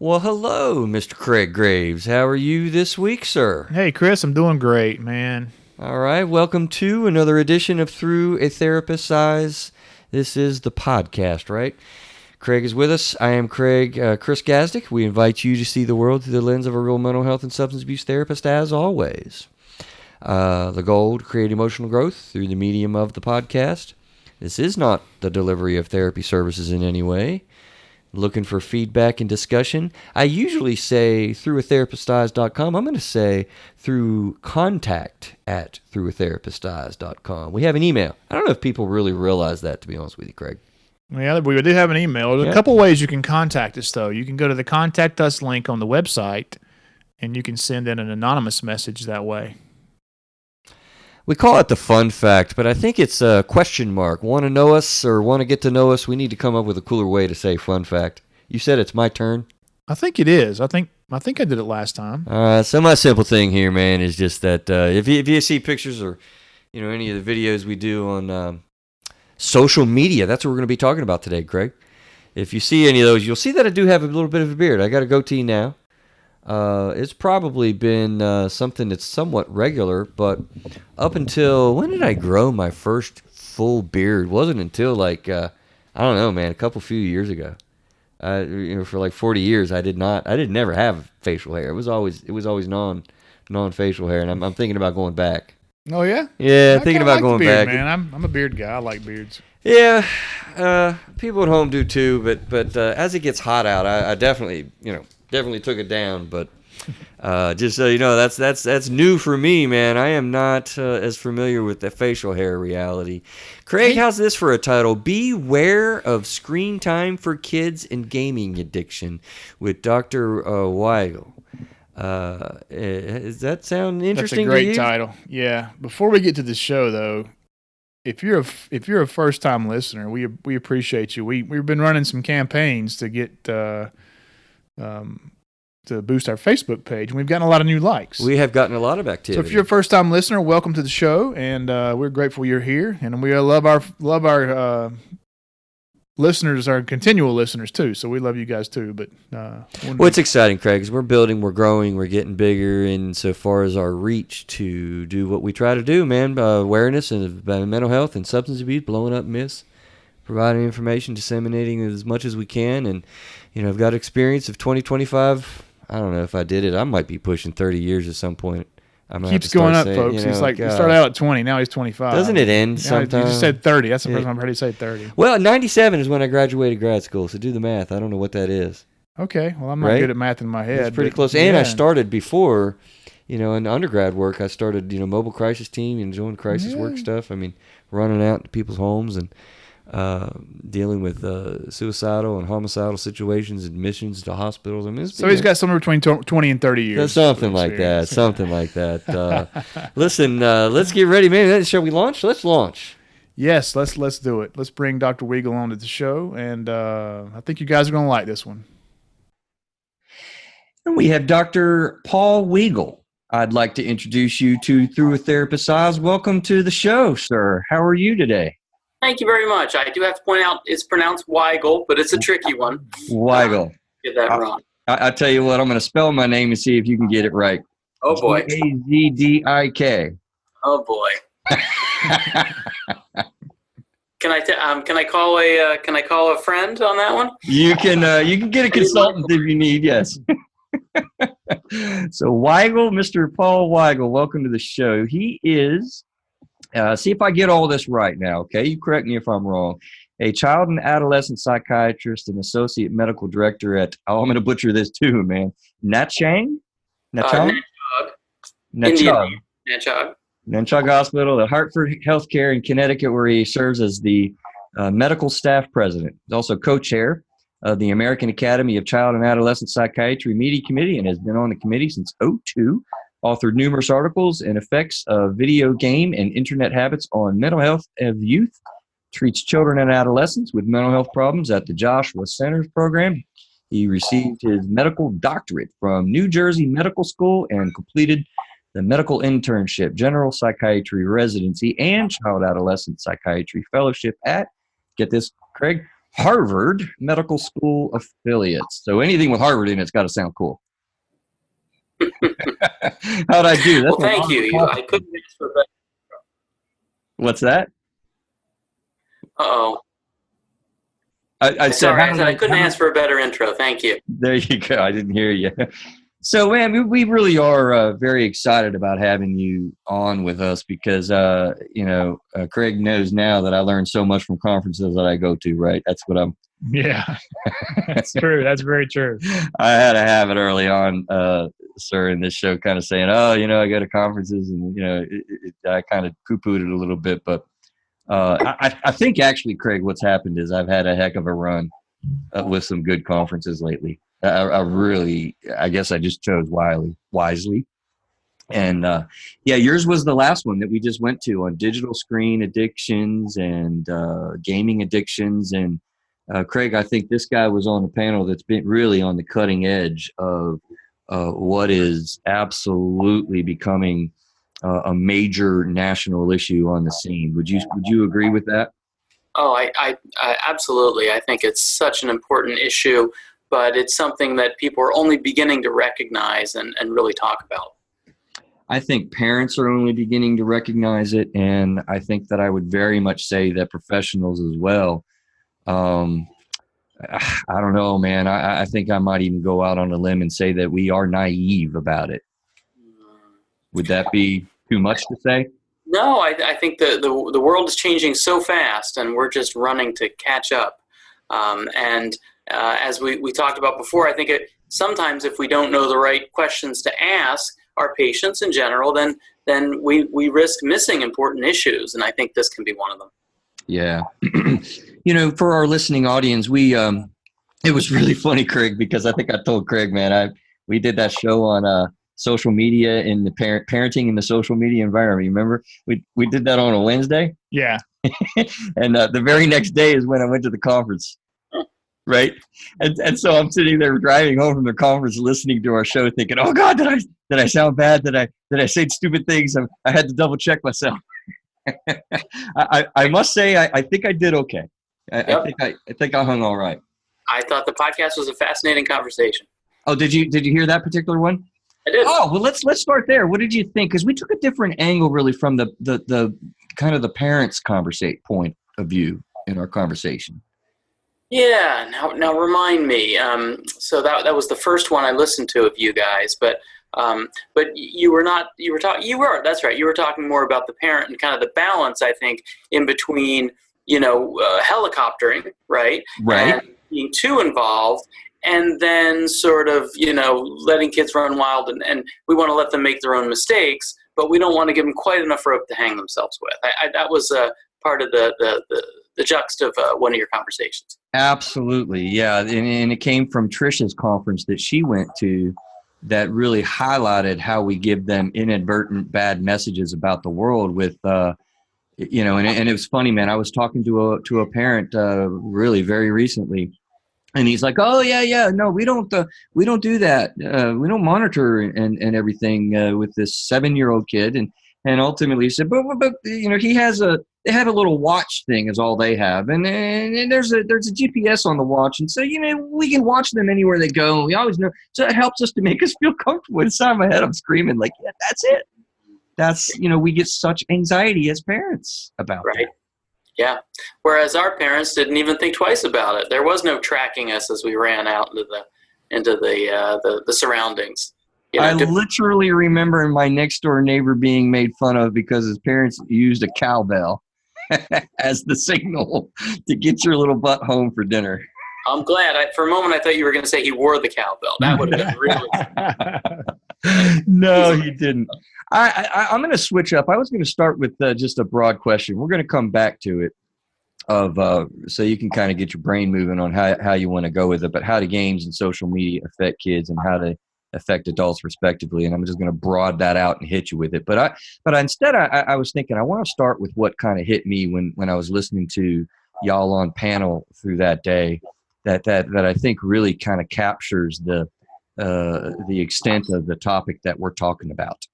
Well, hello, Mr. Craig Graves. How are you this week, sir? Hey, Chris, I'm doing great, man. All right, welcome to another edition of Through a Therapist's Eyes. This is the podcast, right? Craig is with us. I am Craig, Chris Gazdick. We invite you to see the world through the lens of a real mental health and substance abuse therapist, as always. The goal to create emotional growth through the medium of the podcast. This is not the delivery of therapy services in any way. Looking for feedback and discussion. I usually say through a therapisteyes.com. I'm going to say through contact at throughatherapisteyes.com. We have an email. I don't know if people really realize that, to be honest with you, Craig. Yeah, we do have an email. There's a couple ways you can contact us, though. You can go to the Contact Us link on the website, and you can send in an anonymous message that way. We call it the fun fact, but I think it's a question mark. Want to know us or want to get to know us? We need to come up with a cooler way to say fun fact. You said it's my turn? I think it is. I think I did it last time. So my simple thing here, man, is just that if you see pictures or any of the videos we do on social media, that's what we're going to be talking about today, Craig. If you see any of those, you'll see that I do have a little bit of a beard. I got a goatee now. It's probably been something that's somewhat regular, but up until when did I grow my first full beard? It wasn't until like I don't know, man, a few years ago. For like 40 years, I didn't never have facial hair. It was always non-facial hair, and I'm thinking about going back. Oh yeah, yeah, thinking about going beard, back. Man, I'm a beard guy. I like beards. Yeah, people at home do too, but as it gets hot out, I definitely took it down, but just so you know, that's new for me, man. I am not as familiar with the facial hair reality. Craig, how's this for a title? Beware of screen time for kids and gaming addiction with Dr. Weigle. Does that sound interesting to you? That's a great title. Yeah. Before we get to the show, though, if you're a first time listener, we appreciate you. We've been running some campaigns to get to boost our Facebook page, and we've gotten a lot of new likes. We have gotten a lot of activity. So if you're a first-time listener, welcome to the show, and we're grateful you're here, and we love our listeners, our continual listeners too. So we love you guys too. But it's exciting, Craig, because we're building, we're growing, we're getting bigger, and so far as our reach to do what we try to do, man, awareness and mental health and substance abuse, blowing up myths, providing information, disseminating as much as we can, and I've got experience of 2025. I don't know if I did it. I might be pushing 30 years at some point. Keeps going up, folks. He's like, he started out at 20. Now he's 25. Doesn't it end sometime? You just said 30. That's the first time I've heard you say 30. Well, 97 is when I graduated grad school, so do the math. I don't know what that is. Okay. Well, I'm not good at math in my head. It's pretty close. And I started before, in undergrad work, I started, mobile crisis team and doing crisis work stuff. I mean, running out to people's homes and dealing with suicidal and homicidal situations, admissions to hospitals. I mean, so he's got somewhere between 20 and 30 years. Something like that. Something like that. Listen, let's get ready, man. Shall we launch? Let's launch. Yes, let's do it. Let's bring Dr. Weigle on to the show, and I think you guys are going to like this one. And we have Dr. Paul Weigle. I'd like to introduce you to Through a Therapist's Eyes. Welcome to the show, sir. How are you today? Thank you very much. I do have to point out it's pronounced Weigle, but it's a tricky one. Weigle. Get that wrong. I tell you what, I'm going to spell my name and see if you can get it right. Oh boy. G-A-Z-D-I-K. Oh boy. Can I call a friend on that one? You can get a consultant if you need. Yes. So Weigle, Mr. Paul Weigle, welcome to the show. He is. See if I get all this right now, okay? You correct me if I'm wrong. A child and adolescent psychiatrist and associate medical director at, I'm going to butcher this too, man. Natchaug? Natchaug. Natchaug Hospital, at Hartford Healthcare in Connecticut, where he serves as the medical staff president. He's also co-chair of the American Academy of Child and Adolescent Psychiatry Media Committee and has been on the committee since 2002. Authored numerous articles and effects of video game and internet habits on mental health of youth. Treats children and adolescents with mental health problems at the Joshua Centers program. He received his medical doctorate from New Jersey Medical School and completed the medical internship, general psychiatry residency, and child adolescent psychiatry fellowship at, get this, Craig, Harvard Medical School affiliates. So anything with Harvard in it's got to sound cool. How'd I do? That's Well, thank you. I couldn't ask for a better. What's that? Uh-oh. I said, Sorry, I said I couldn't ask for a better intro. Thank you. There you go. I didn't hear you. So, man, we really are very excited about having you on with us because, Craig knows now that I learned so much from conferences that I go to, right? That's what I'm. Yeah, that's true. That's very true. I had to have it early on, sir, in this show kind of saying, I go to conferences and, I kind of poo-pooed it a little bit. But I think actually, Craig, what's happened is I've had a heck of a run with some good conferences lately. I guess I just chose wisely. And yours was the last one that we just went to on digital screen addictions and gaming addictions. And Craig, I think this guy was on a panel that's been really on the cutting edge of what is absolutely becoming a major national issue on the scene. Would you agree with that? Oh, I absolutely. I think it's such an important issue, but it's something that people are only beginning to recognize and really talk about. I think parents are only beginning to recognize it, and I think that I would very much say that professionals as well. I don't know, man. I think I might even go out on a limb and say that we are naive about it. Would that be too much to say? No, I think the world is changing so fast, and we're just running to catch up. As we talked about before, I think sometimes if we don't know the right questions to ask our patients in general, then we risk missing important issues, and I think this can be one of them. Yeah. For our listening audience, it was really funny, Craig, because I think I told Craig, man, we did that show on social media and the parenting in the social media environment. You remember? We did that on a Wednesday. Yeah. And the very next day is when I went to the conference. Right. And so I'm sitting there driving home from the conference, listening to our show, thinking, oh God, did I sound bad? Did I say stupid things? I had to double check myself. I must say, I think I did okay. I think I hung all right. I thought the podcast was a fascinating conversation. Oh, did you hear that particular one? I did. Oh, well, let's start there. What did you think? Because we took a different angle, really, from the kind of the parents' point of view in our conversation. Yeah. Now remind me. So that was the first one I listened to of you guys, but you were not. You were. That's right. You were talking more about the parent and kind of the balance, I think, in between. Helicoptering, right? Right. And being too involved. And then sort of, letting kids run wild, and we want to let them make their own mistakes, but we don't want to give them quite enough rope to hang themselves with. That was part of the juxt of one of your conversations. Absolutely, yeah. And it came from Trisha's conference that she went to that really highlighted how we give them inadvertent bad messages about the world with, and it was funny, man. I was talking to a parent really very recently. And he's like, oh, yeah, no, we don't do that. We don't monitor and everything with this 7-year-old kid. And ultimately he said, but they have a little watch thing is all they have. And there's a GPS on the watch. And so, we can watch them anywhere they go. And we always know. So it helps us to make us feel comfortable. Inside my head, I'm screaming like, yeah, that's it. That's, we get such anxiety as parents about right. that. Yeah. Whereas our parents didn't even think twice about it. There was no tracking us as we ran out into the surroundings. I literally remember my next door neighbor being made fun of because his parents used a cowbell as the signal to get your little butt home for dinner. I'm glad. For a moment, I thought you were going to say he wore the cowbell. That would have been really. No, he didn't. I'm going to switch up. I was going to start with just a broad question. We're going to come back to it so you can kind of get your brain moving on how you want to go with it, but how do games and social media affect kids and how they affect adults respectively. And I'm just going to broad that out and hit you with it. But instead I was thinking, I want to start with what kind of hit me when I was listening to y'all on panel through that day that I think really kind of captures the extent of the topic that we're talking about.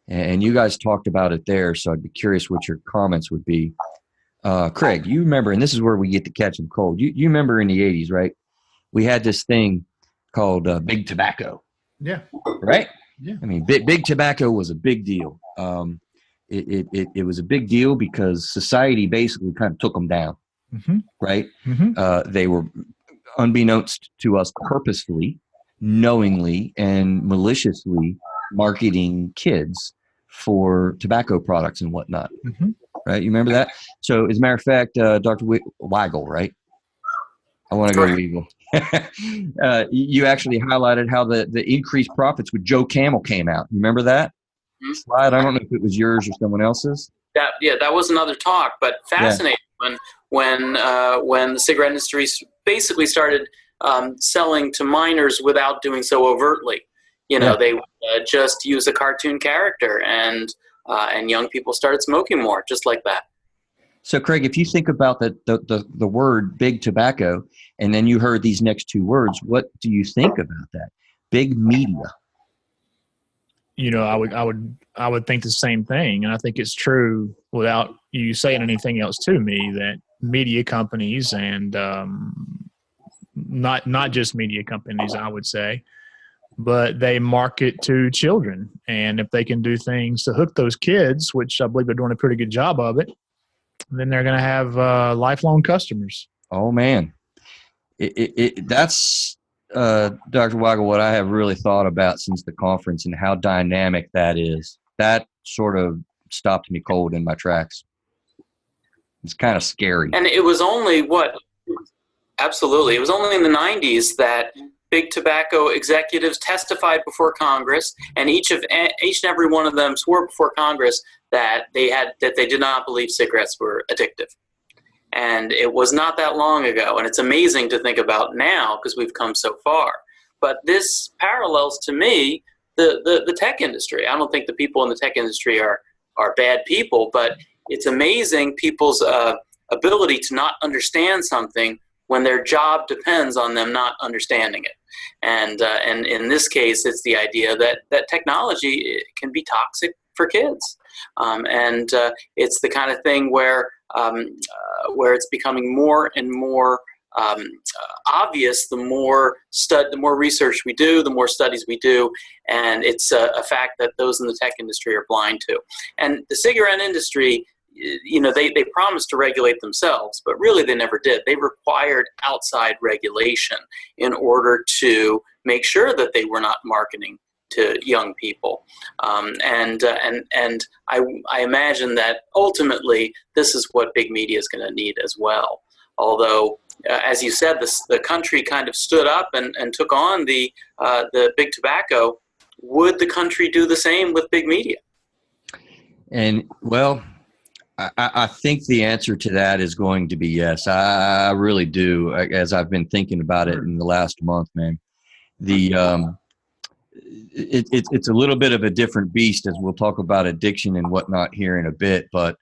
And you guys talked about it there, so I'd be curious what your comments would be. Craig, you remember, and this is where we get to catch them cold. You remember in the 80s, right? We had this thing called big tobacco. Yeah. Right? Yeah. I mean, big tobacco was a big deal. It was a big deal because society basically kind of took them down, right? They were, unbeknownst to us, purposefully, knowingly, and maliciously marketing kids for tobacco products and whatnot. Right? You remember that? So, as a matter of fact, Dr. Weigle, right? I want to go Weigle. You actually highlighted how the increased profits with Joe Camel came out. You remember that slide? I don't know if it was yours or someone else's. That was another talk, but fascinating when the cigarette industry basically started selling to minors without doing so overtly. They would just use a cartoon character, and young people started smoking more, just like that. So, Craig, if you think about the word big tobacco, and then you heard these next two words, what do you think about that? Big media. I would think the same thing, and I think it's true without you saying anything else to me that media companies and not just media companies, I would say, but they market to children, and if they can do things to hook those kids, which I believe they're doing a pretty good job of it, then they're going to have lifelong customers. Oh man, that's Dr. Weigle, what I have really thought about since the conference and how dynamic that is. That sort of stopped me cold in my tracks. It's kind of scary. And it was only absolutely. It was only in the 90s that big tobacco executives testified before Congress, and each and every one of them swore before Congress that they did not believe cigarettes were addictive. And it was not that long ago, and it's amazing to think about now because we've come so far. But this parallels, to me, the tech industry. I don't think the people in the tech industry are bad people, but it's amazing people's ability to not understand something when their job depends on them not understanding it. And in this case, it's the idea that technology can be toxic for kids. And it's the kind of thing where it's becoming more and more obvious the more research we do, the more studies we do, and it's a fact that those in the tech industry are blind to. And the cigarette industry, they promised to regulate themselves, but really they never did. They required outside regulation in order to make sure that they were not marketing to young people. And I imagine that ultimately this is what big media is going to need as well. Although, as you said, the country kind of stood up and took on the big tobacco. Would the country do the same with big media? And, well, I think the answer to that is going to be yes. I really do, as I've been thinking about it in the last month, man. It's a little bit of a different beast, as we'll talk about addiction and whatnot here in a bit, but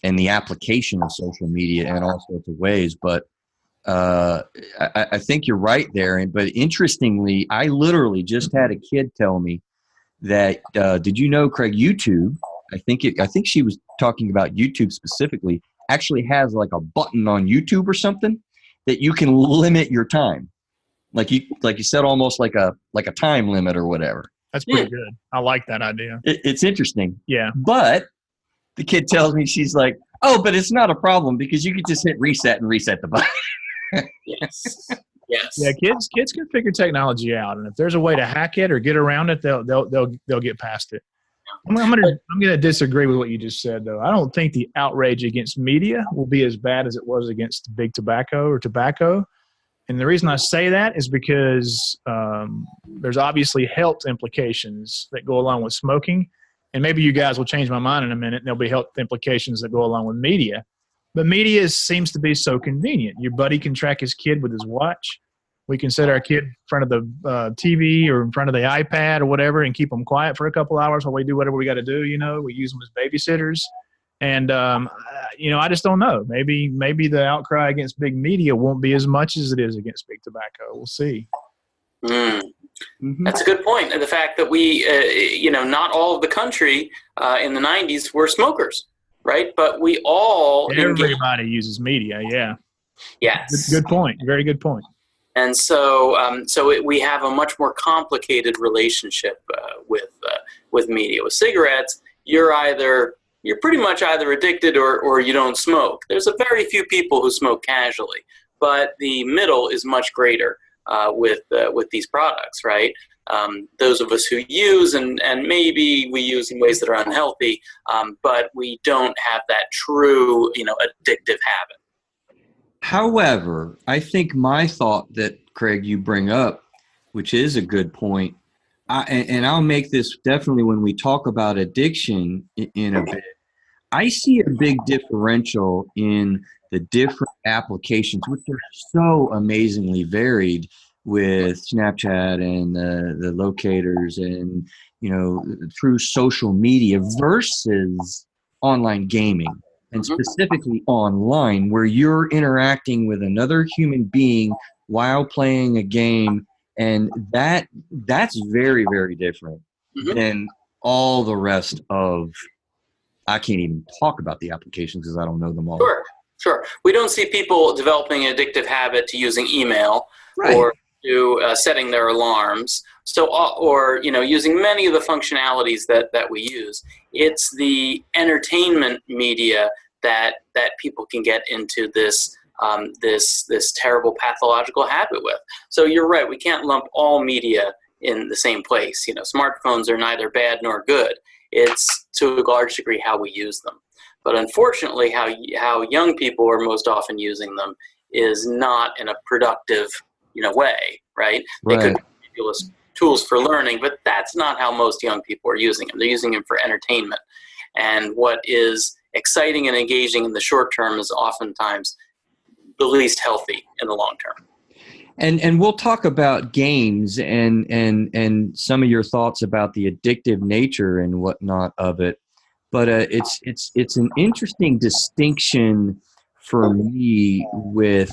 and the application of social media in all sorts of ways. But I think you're right there. But interestingly, I literally just had a kid tell me that did you know, Craig, YouTube, I think she was talking about YouTube specifically, actually has like a button on YouTube or something that you can limit your time. Like you said, almost like a time limit or whatever. That's pretty good. I like that idea. It's interesting. Yeah. But the kid tells me, she's like, oh, but it's not a problem because you could just hit reset and reset the button. Yes. Yeah, kids can figure technology out, and if there's a way to hack it or get around it, they'll get past it. I'm gonna disagree with what you just said, though. I don't think the outrage against media will be as bad as it was against big tobacco or tobacco. And the reason I say that is because there's obviously health implications that go along with smoking. And maybe you guys will change my mind in a minute, and there'll be health implications that go along with media. But media seems to be so convenient. Your buddy can track his kid with his watch. We can set our kid in front of the TV or in front of the iPad or whatever and keep them quiet for a couple hours while we do whatever we got to do. We use them as babysitters. And, I just don't know. Maybe the outcry against big media won't be as much as it is against big tobacco. We'll see. Mm-hmm. That's a good point. And the fact that we, not all of the country in the 90s were smokers, right? But we all everybody uses media. Yeah. Yes. Good point. Very good point. And so, we have a much more complicated relationship with media. With cigarettes, you're pretty much either addicted or you don't smoke. There's a very few people who smoke casually, but the middle is much greater with these products, right? Those of us who use and maybe we use in ways that are unhealthy, but we don't have that true addictive habit. However, I think my thought that, Craig, you bring up, which is a good point, and I'll make this definitely when we talk about addiction in a bit, I see a big differential in the different applications, which are so amazingly varied with Snapchat and the locators and, through social media versus online gaming. And specifically online, where you're interacting with another human being while playing a game, and that's very, very different than all the rest of. I can't even talk about the applications because I don't know them all. Sure. We don't see people developing an addictive habit to using email or to setting their alarms. So, or using many of the functionalities that we use. It's the entertainment media that people can get into this terrible pathological habit with. So you're right. We can't lump all media in the same place. Smartphones are neither bad nor good. It's to a large degree how we use them. But unfortunately, how young people are most often using them is not in a productive way, right? They could be fabulous tools for learning, but that's not how most young people are using them. They're using them for entertainment. And what is exciting and engaging in the short term is oftentimes the least healthy in the long term. And we'll talk about games and some of your thoughts about the addictive nature and whatnot of it. But it's an interesting distinction for me with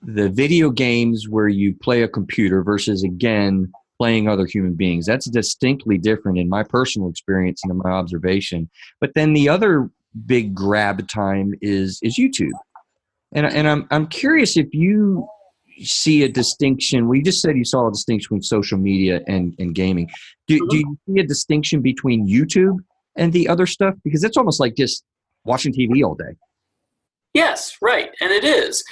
the video games where you play a computer versus, again, playing other human beings. That's distinctly different in my personal experience and in my observation. But then the other big grab time is YouTube. And I'm curious if you see a distinction. Well, you just said you saw a distinction between social media and gaming. Do you see a distinction between YouTube and the other stuff? Because it's almost like just watching TV all day. Yes, right. And it is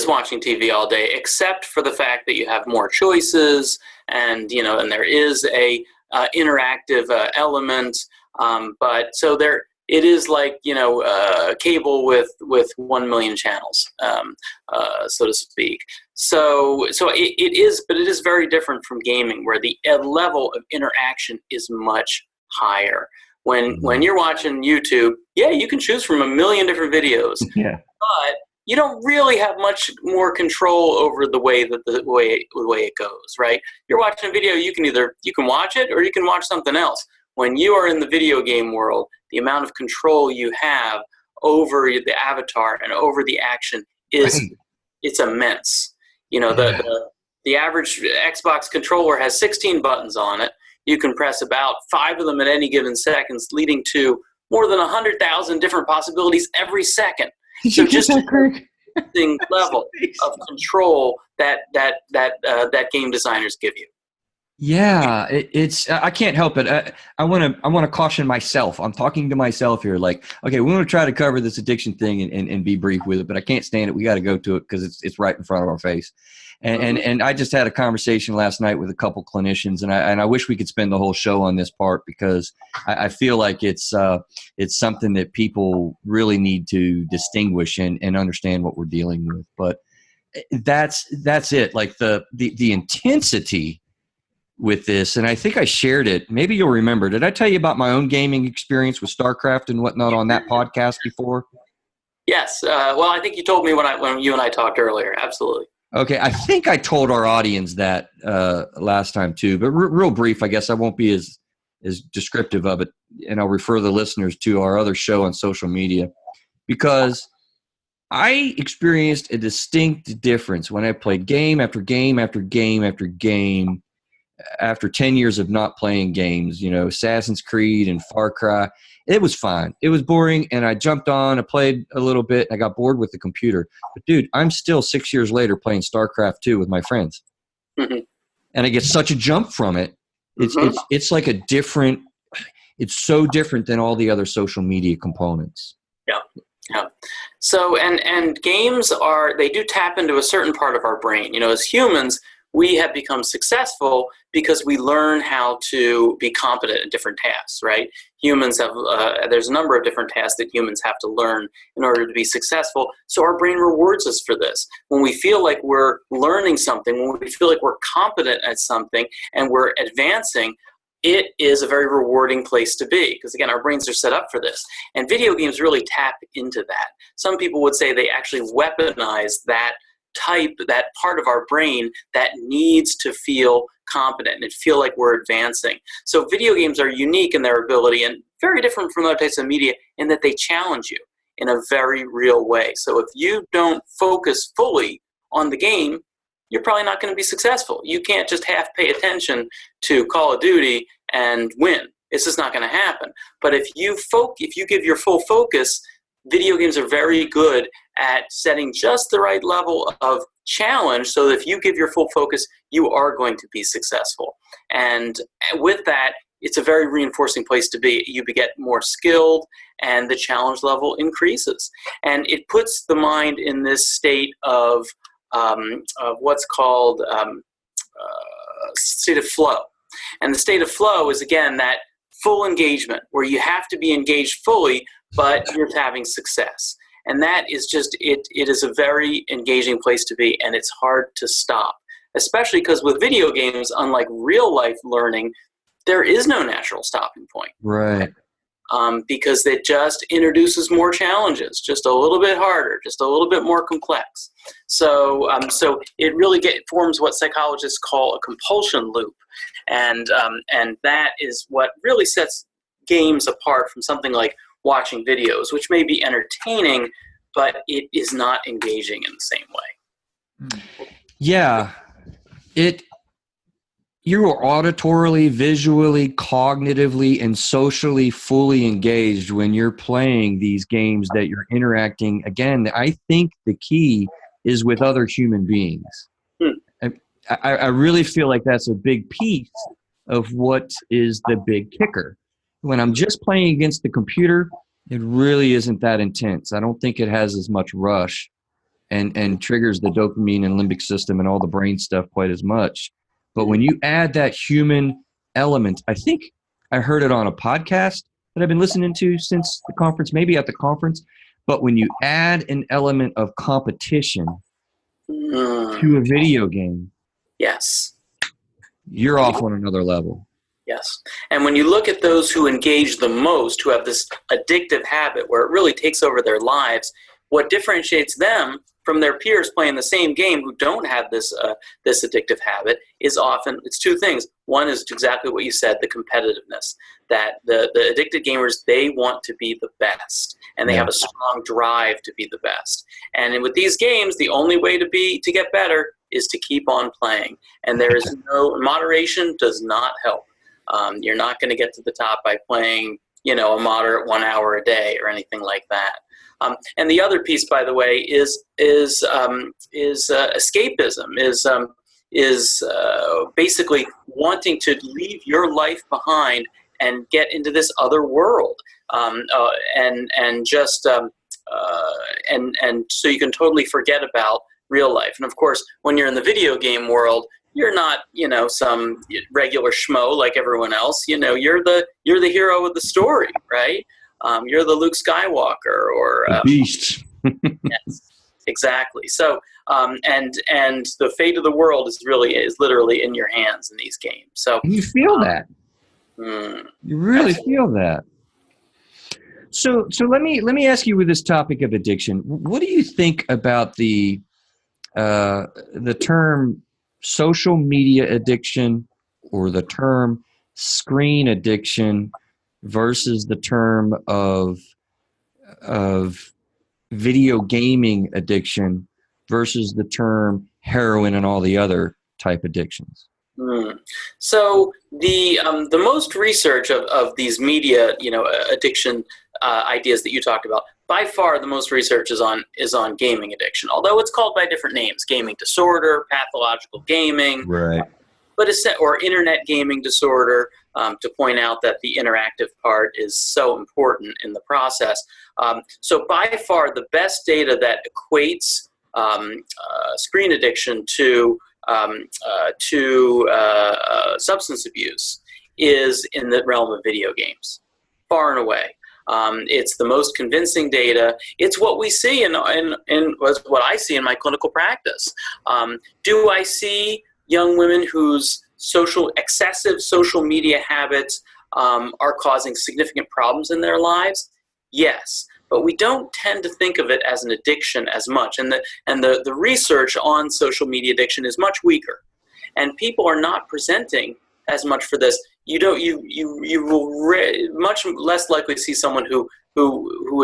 watching TV all day, except for the fact that you have more choices and, and there is a interactive element. But so it is like, cable with 1 million channels, so to speak. So it is, but it is very different from gaming, where the level of interaction is much higher. When you're watching YouTube, you can choose from 1 million different videos, but you don't really have much more control over the way it goes, right? You're watching a video, you can watch it or you can watch something else. When you are in the video game world, the amount of control you have over the avatar and over the action it's immense. The average Xbox controller has 16 buttons on it. You can press about 5 of them at any given second, leading to more than 100,000 different possibilities every second. So just the level of control that game designers give you. Yeah, it's I can't help it. I want to caution myself. I'm talking to myself here. Like, okay, we want to try to cover this addiction thing and be brief with it, but I can't stand it. We got to go to it because it's right in front of our face. And I just had a conversation last night with a couple clinicians, and I wish we could spend the whole show on this part because I feel like it's something that people really need to distinguish and understand what we're dealing with. But that's it. Like the intensity with this, and I think I shared it. Maybe you'll remember. Did I tell you about my own gaming experience with StarCraft and whatnot on that podcast before? Yes. Well, I think you told me when you and I talked earlier. Absolutely. Okay, I think I told our audience that last time too, but real brief. I guess I won't be as descriptive of it, and I'll refer the listeners to our other show on social media because I experienced a distinct difference when I played game after game after game after game after 10 years of not playing games, Assassin's Creed and Far Cry. It was fine. It was boring, and I jumped on. I played a little bit. I got bored with the computer. But, dude, I'm still 6 years later playing StarCraft 2 with my friends. Mm-hmm. And I get such a jump from it. It's like a different – it's so different than all the other social media components. Yeah. So, and games they do tap into a certain part of our brain. As humans, we have become successful because we learn how to be competent at different tasks, right? Humans have, there's a number of different tasks that humans have to learn in order to be successful. So our brain rewards us for this. When we feel like we're learning something, when we feel like we're competent at something and we're advancing, it is a very rewarding place to be because, again, our brains are set up for this. And video games really tap into that. Some people would say they actually weaponize that part of our brain that needs to feel competent and feel like we're advancing. So video games are unique in their ability and very different from other types of media in that they challenge you in a very real way. So if you don't focus fully on the game, you're probably not going to be successful. You can't just half pay attention to Call of Duty and win. It's just not going to happen. But if you give your full focus, video games are very good at setting just the right level of challenge so that if you give your full focus, you are going to be successful. And with that, it's a very reinforcing place to be. You get more skilled and the challenge level increases. And it puts the mind in this state of what's called state of flow. And the state of flow is, again, that full engagement where you have to be engaged fully, but you're having success. And that is just, it is a very engaging place to be, and it's hard to stop, especially because with video games, unlike real life learning, there is no natural stopping point. Right. Because it just introduces more challenges, just a little bit harder, just a little bit more complex. So it really forms what psychologists call a compulsion loop. And that is what really sets games apart from something like watching videos, which may be entertaining, but it is not engaging in the same way. Yeah. You are auditorily, visually, cognitively, and socially fully engaged when you're playing these games that you're interacting. Again, I think the key is with other human beings. I really feel like that's a big piece of what is the big kicker. When I'm just playing against the computer, it really isn't that intense. I don't think it has as much rush and triggers the dopamine and limbic system and all the brain stuff quite as much. But when you add that human element, I think I heard it on a podcast that I've been listening to since the conference, maybe at the conference. But when you add an element of competition to a video game, yes, you're off on another level. Yes. And when you look at those who engage the most, who have this addictive habit where it really takes over their lives, what differentiates them from their peers playing the same game who don't have this addictive habit is often, it's two things. One is exactly what you said, the competitiveness, that the addicted gamers, they want to be the best, and they have a strong drive to be the best. And with these games, the only way to get better is to keep on playing. And there is moderation does not help. You're not going to get to the top by playing, a moderate 1 hour a day or anything like that. And the other piece, by the way, is escapism, is basically wanting to leave your life behind and get into this other world, and so you can totally forget about real life. And of course, when you're in the video game world, you're not, some regular schmo like everyone else. You're the hero of the story, right? You're the Luke Skywalker or the Beast. Yes, exactly. So, and the fate of the world is literally in your hands in these games. So you feel that. You really feel that. So let me ask you with this topic of addiction. What do you think about the term social media addiction or the term screen addiction versus the term of video gaming addiction versus the term heroin and all the other type addictions? So the most research of these media, addiction ideas that you talked about, by far the most research is on gaming addiction. Although it's called by different names: gaming disorder, pathological gaming, Right. or internet gaming disorder. To point out that the interactive part is so important in the process. So by far the best data that equates screen addiction to substance abuse is in the realm of video games, far and away. It's the most convincing data. It's what we see in what I see in my clinical practice. Do I see young women whose excessive social media habits are causing significant problems in their lives? Yes. But we don't tend to think of it as an addiction as much. And the research on social media addiction is much weaker. And people are not presenting as much for this. You will much less likely see someone who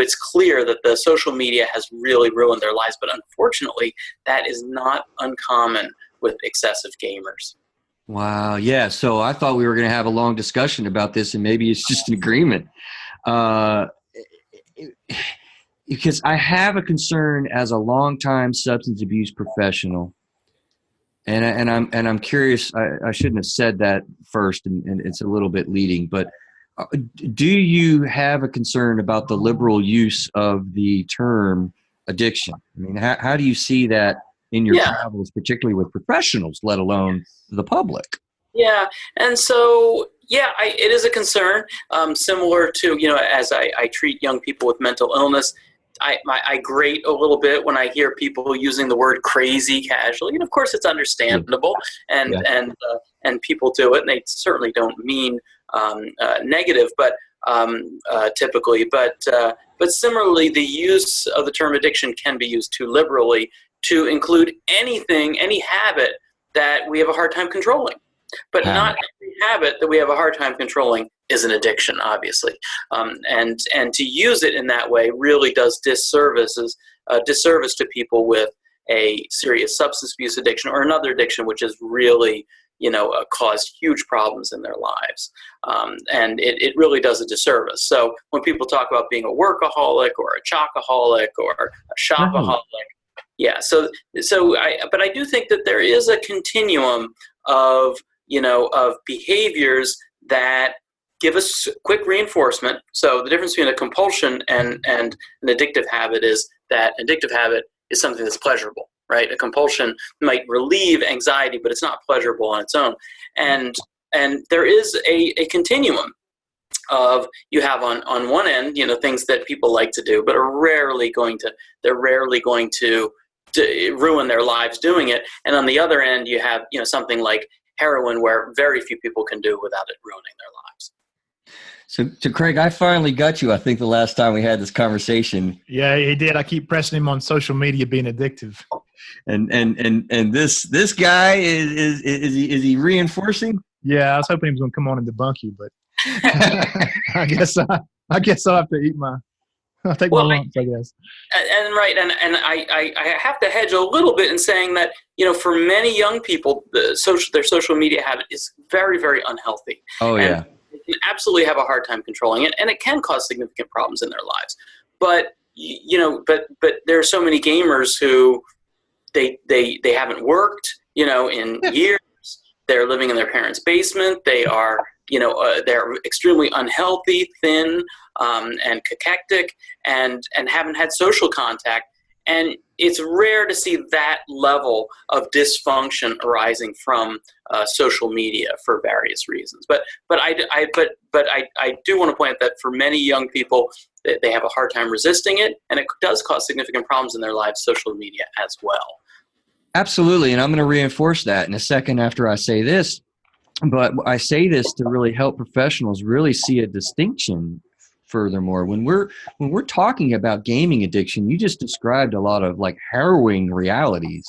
it's clear that the social media has really ruined their lives. But unfortunately, that is not uncommon with excessive gamers. Wow. Yeah. So I thought we were going to have a long discussion about this, and maybe it's just an agreement. Because I have a concern as a longtime substance abuse professional, and I'm curious. I shouldn't have said that first, and it's a little bit leading. But do you have a concern about the liberal use of the term addiction? I mean, how do you see that in your travels, particularly with professionals, let alone the public? Yeah, and so it is a concern. Similar to as I treat young people with mental illness, I grate a little bit when I hear people using the word crazy casually, and of course it's understandable, and people do it, and they certainly don't mean negative, but typically, but similarly, the use of the term addiction can be used too liberally to include any habit that we have a hard time controlling. But not every habit that we have a hard time controlling is an addiction, obviously. And to use it in that way really does disservice to people with a serious substance abuse addiction or another addiction which has really caused huge problems in their lives. And it really does a disservice. So when people talk about being a workaholic or a chocoholic or a shopaholic, but I do think that there is a continuum of behaviors that give us quick reinforcement. So the difference between a compulsion and an addictive habit is that addictive habit is something that's pleasurable, right? A compulsion might relieve anxiety, but it's not pleasurable on its own. And there is a continuum of, you have on one end, things that people like to do, but are rarely going to ruin their lives doing it. And on the other end, you have, something like heroin, where very few people can do without it ruining their lives. So Craig, I finally got you. I think the last time we had this conversation. Yeah, he did. I keep pressing him on social media being addictive. And this guy is he reinforcing? Yeah, I was hoping he was going to come on and debunk you, but I guess I'll have to eat I'll take my lumps, I guess. And I have to hedge a little bit in saying that, for many young people, their social media habit is very, very unhealthy. Oh, yeah. They can absolutely have a hard time controlling it, and it can cause significant problems in their lives. But, but there are so many gamers who they haven't worked, in years. They're living in their parents' basement. They are, they're extremely unhealthy, thin, and cachectic, and haven't had social contact. And it's rare to see that level of dysfunction arising from social media for various reasons. But I do want to point out that for many young people, they have a hard time resisting it, and it does cause significant problems in their lives, social media as well. Absolutely, and I'm going to reinforce that in a second after I say this. But I say this to really help professionals really see a distinction. Furthermore, when we're talking about gaming addiction, you just described a lot of like harrowing realities.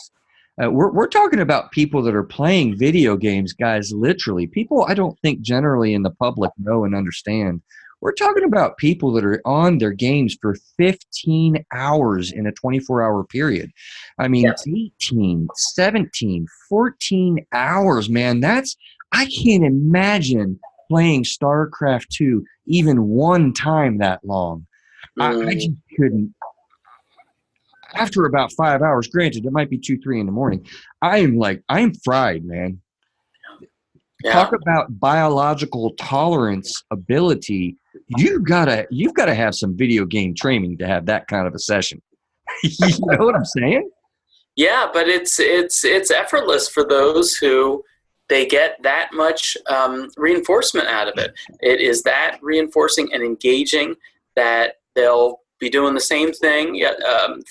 We're talking about people that are playing video games, guys. Literally, people I don't think generally in the public know and understand We're talking about people that are on their games for 15 hours in a 24-hour period. I mean, Yes. 18, 17, 14 hours, man. I can't imagine playing StarCraft 2 even one time that long. I just couldn't. After about 5 hours, granted, it might be 2, 3 in the morning, I'm fried, man. Yeah. Talk about biological tolerance ability. You've gotta have some video game training to have that kind of a session. You know what I'm saying? Yeah, but it's effortless for those who they get that much reinforcement out of it. It is that reinforcing and engaging that they'll be doing the same thing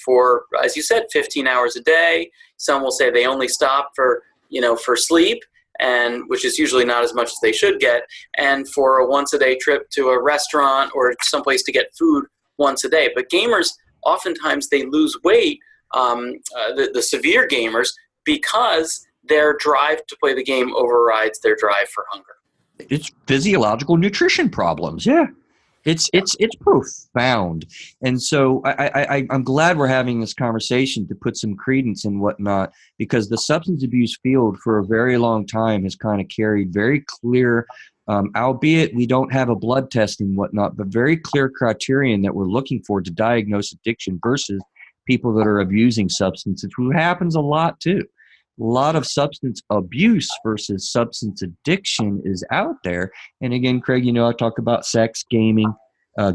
for, as you said, 15 hours a day. Some will say they only stop for sleep, and which is usually not as much as they should get, and for a once-a-day trip to a restaurant or someplace to get food once a day. But gamers, oftentimes they lose weight, the severe gamers, because their drive to play the game overrides their drive for hunger. It's physiological nutrition problems. Yeah. It's profound. And so I'm glad we're having this conversation to put some credence in whatnot, because the substance abuse field for a very long time has kind of carried very clear, albeit we don't have a blood test and whatnot, but very clear criterion that we're looking for to diagnose addiction versus people that are abusing substances, who happens a lot too. A lot of substance abuse versus substance addiction is out there. And again, Craig, I talk about sex, gaming,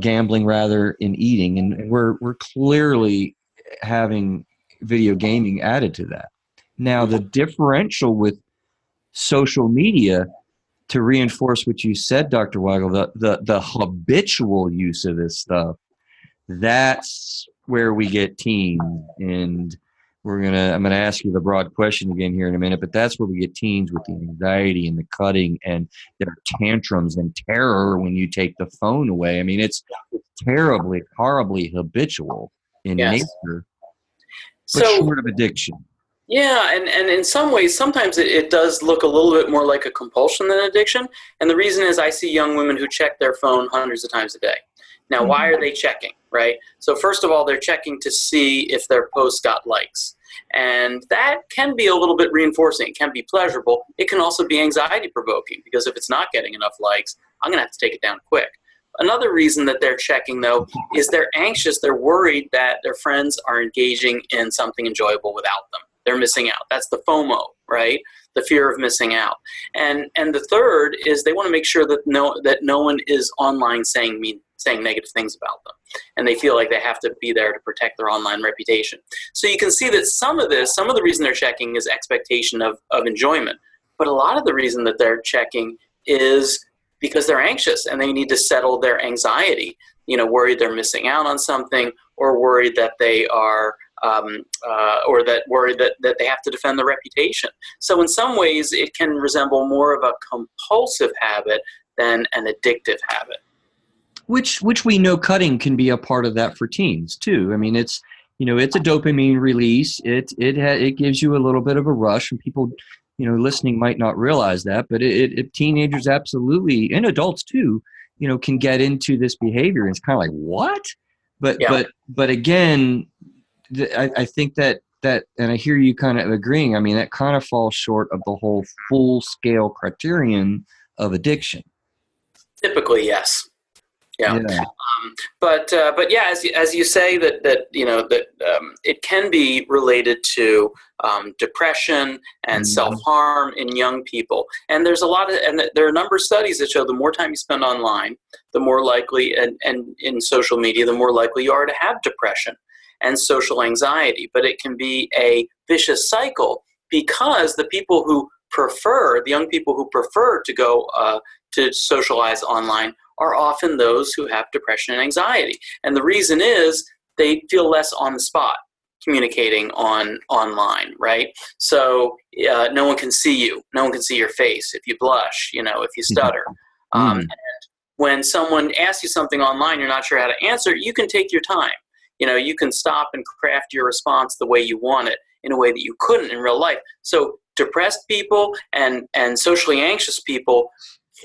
gambling rather, and eating, and we're clearly having video gaming added to that. Now, the differential with social media, to reinforce what you said, Dr. Weigle, the habitual use of this stuff, that's where we get teens. And I'm gonna ask you the broad question again here in a minute, but that's where we get teens with the anxiety and the cutting and their tantrums and terror when you take the phone away. I mean, it's terribly, horribly habitual in nature, but short of addiction. Yeah, and in some ways, sometimes it does look a little bit more like a compulsion than addiction. And the reason is I see young women who check their phone hundreds of times a day. Now, why are they checking, right? So first of all, they're checking to see if their post got likes. And that can be a little bit reinforcing. It can be pleasurable. It can also be anxiety provoking, because if it's not getting enough likes, I'm going to have to take it down quick. Another reason that they're checking, though, is they're anxious. They're worried that their friends are engaging in something enjoyable without them. They're missing out. That's the FOMO, right? The fear of missing out. And the third is they want to make sure that no one is online saying negative things about them. And they feel like they have to be there to protect their online reputation. So you can see that some of the reason they're checking is expectation of enjoyment. But a lot of the reason that they're checking is because they're anxious and they need to settle their anxiety, worried they're missing out on something, or worried that they are worried that they have to defend their reputation. So in some ways, it can resemble more of a compulsive habit than an addictive habit. Which we know cutting can be a part of that for teens too. I mean, it's a dopamine release. It gives you a little bit of a rush, and people, listening might not realize that, but it teenagers absolutely, and adults too, can get into this behavior. And it's kind of like, what? But again, I think that, and I hear you kind of agreeing, I mean, that kind of falls short of the whole full-scale criterion of addiction. Typically, yes. Yeah. But yeah, as you say, that it can be related to depression and self-harm in young people. And there are a number of studies that show the more time you spend online, the more likely, and in social media, the more likely you are to have depression and social anxiety. But it can be a vicious cycle, because the young people who prefer to go to socialize online are often those who have depression and anxiety. And the reason is they feel less on the spot communicating online, right? So no one can see you. No one can see your face if you blush, if you stutter. And when someone asks you something online, you're not sure how to answer, you can take your time. You can stop and craft your response the way you want it, in a way that you couldn't in real life. So depressed people and socially anxious people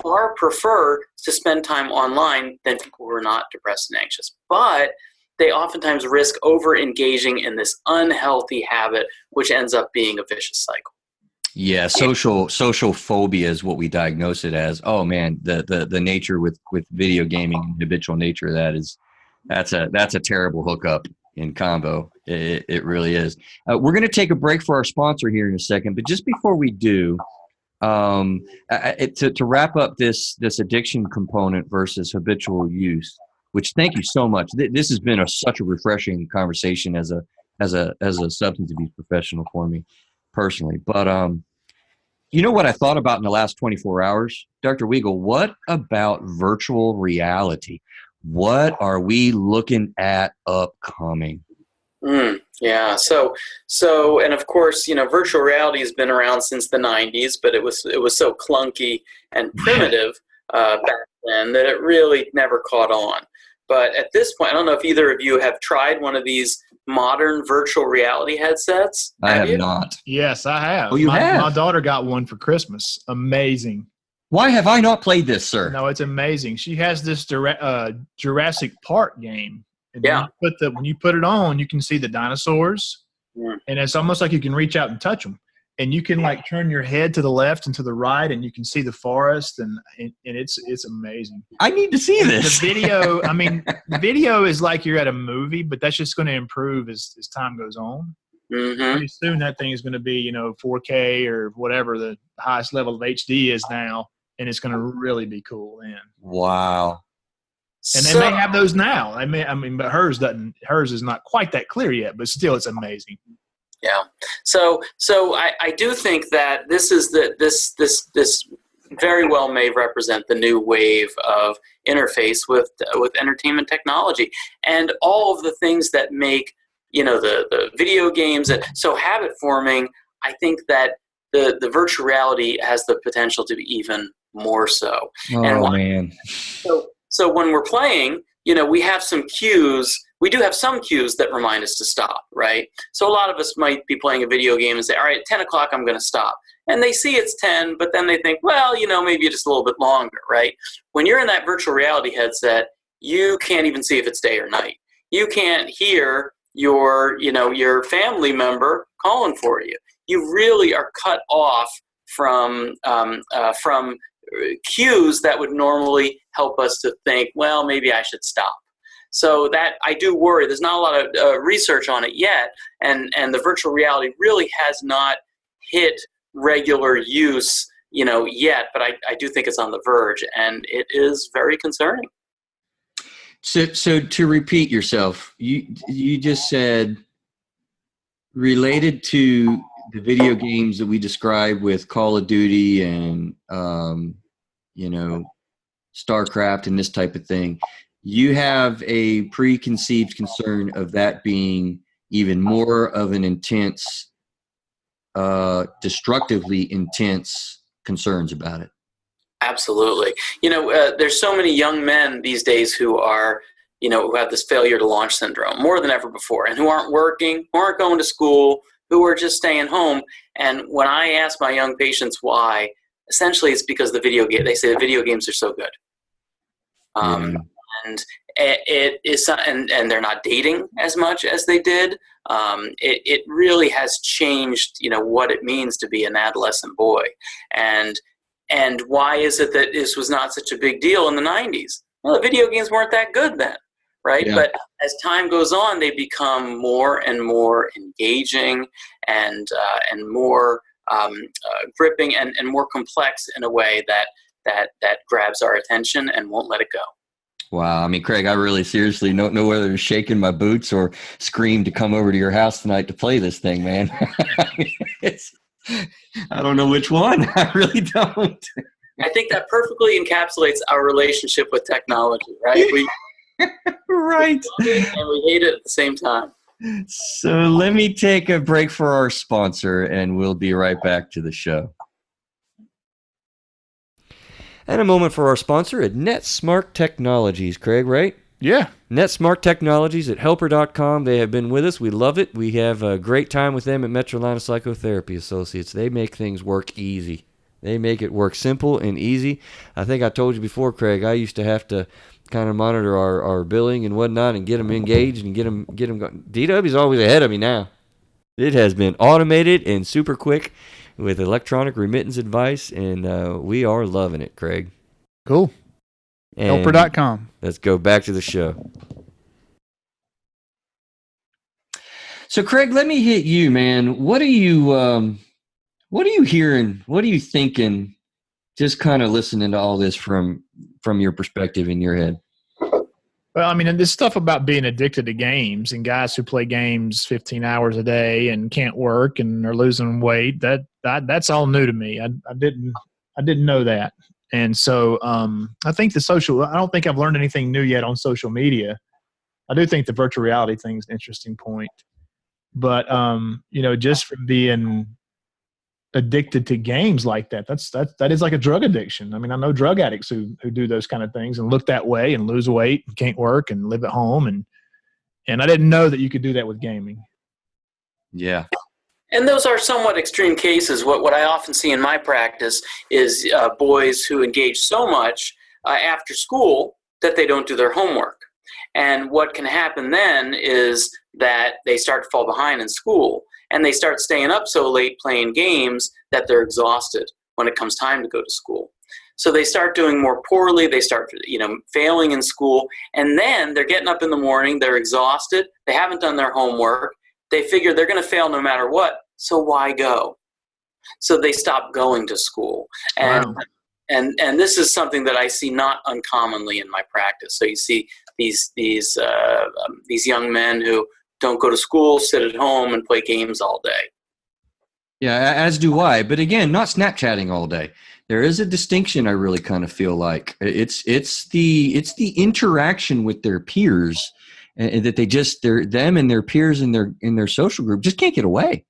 far prefer to spend time online than people who are not depressed and anxious. But they oftentimes risk over-engaging in this unhealthy habit, which ends up being a vicious cycle. Yeah, social phobia is what we diagnose it as. Oh man, the nature with video gaming and habitual nature of that's a terrible hookup in combo. It really is. We're going to take a break for our sponsor here in a second, but just before we do, to wrap up this addiction component versus habitual use, which thank you so much. This has been such a refreshing conversation as a substance abuse professional for me personally. But you know what I thought about in the last 24 hours, Dr. Weigle? What about virtual reality? What are we looking at upcoming? Yeah. So, and of course, virtual reality has been around since the 90s, but it was so clunky and primitive back then that it really never caught on. But at this point, I don't know if either of you have tried one of these modern virtual reality headsets. I have not. Yes, I have. Oh, you have? My daughter got one for Christmas. Amazing. Why have I not played this, sir? No, it's amazing. She has this Jurassic Park game. And when you put it on, you can see the dinosaurs. Yeah. And it's almost like you can reach out and touch them. And you can like turn your head to the left and to the right, and you can see the forest, and it's amazing. I need to see this. The video, the video is like you're at a movie, but that's just going to improve as time goes on. Mm-hmm. Pretty soon that thing is going to be 4K or whatever the highest level of HD is now, and it's going to really be cool then. Wow. And they may have those now. But hers doesn't. Hers is not quite that clear yet, but still, it's amazing. Yeah. So I do think that this is this very well may represent the new wave of interface with entertainment technology and all of the things that make the video games so habit forming. I think that the virtual reality has the potential to be even more so. Man. So when we're playing, we have some cues. We do have some cues that remind us to stop, right? So a lot of us might be playing a video game and say, all right, at 10 o'clock, I'm going to stop. And they see it's 10, but then they think, well, maybe just a little bit longer, right? When you're in that virtual reality headset, you can't even see if it's day or night. You can't hear your family member calling for you. You really are cut off from cues that would normally help us to think, well, maybe I should stop. So that I do worry. There's not a lot of research on it yet, and the virtual reality really has not hit regular use, yet. But I do think it's on the verge, and it is very concerning. So to repeat yourself, you just said related to the video games that we describe with Call of Duty and StarCraft and this type of thing. You have a preconceived concern of that being even more of an intense, destructively intense concerns about it. Absolutely. There's so many young men these days who are, who have this failure to launch syndrome more than ever before, and who aren't working, who aren't going to school, who are just staying home. And when I ask my young patients why, essentially it's because they say the video games are so good. And it is, and they're not dating as much as they did. It really has changed, what it means to be an adolescent boy. And why is it that this was not such a big deal in the 90s? Well, the video games weren't that good then, right? Yeah. But as time goes on, they become more and more engaging and more gripping and more complex in a way that grabs our attention and won't let it go. Wow. Craig, I really seriously don't know whether to shake in my boots or scream to come over to your house tonight to play this thing, man. I don't know which one. I really don't. I think that perfectly encapsulates our relationship with technology, right? Right. And we hate it at the same time. So let me take a break for our sponsor, and we'll be right back to the show. And a moment for our sponsor at NetSmart Technologies, Craig, right? Yeah. NetSmart Technologies at helper.com. They have been with us. We love it. We have a great time with them at Metrolina Psychotherapy Associates. They make things work easy. They make it work simple and easy. I think I told you before, Craig, I used to have to kind of monitor our billing and whatnot and get them engaged and get them going. DW's always ahead of me now. It has been automated and super quick with electronic remittance advice, and we are loving it, Craig. Cool. And Helper.com. let's go back to the show. So, Craig, let me hit you, man. What are you hearing? What are you thinking? Just kind of listening to all this from your perspective in your head. Well, I mean, this stuff about being addicted to games and guys who play games 15 hours a day and can't work and are losing weight, that's all new to me. I didn't know that. And so I think I don't think I've learned anything new yet on social media. I do think the virtual reality thing is an interesting point. But, just from being addicted to games like that is like a drug addiction. I mean, I know drug addicts who do those kind of things and look that way and lose weight and can't work and live at home, and I didn't know that you could do that with gaming. Yeah. And those are somewhat extreme cases. What I often see in my practice is boys who engage so much after school that they don't do their homework. And what can happen then is that they start to fall behind in school. And they start staying up so late playing games that they're exhausted when it comes time to go to school. So they start doing more poorly. They start, failing in school. And then they're getting up in the morning. They're exhausted. They haven't done their homework. They figure they're going to fail no matter what. So why go? So they stop going to school. And, wow. and this is something that I see not uncommonly in my practice. So you see these young men who don't go to school, sit at home, and play games all day. Yeah, as do I. But again, not Snapchatting all day. There is a distinction I really kind of feel like. It's the interaction with their peers, and that them and their peers in their social group just can't get away.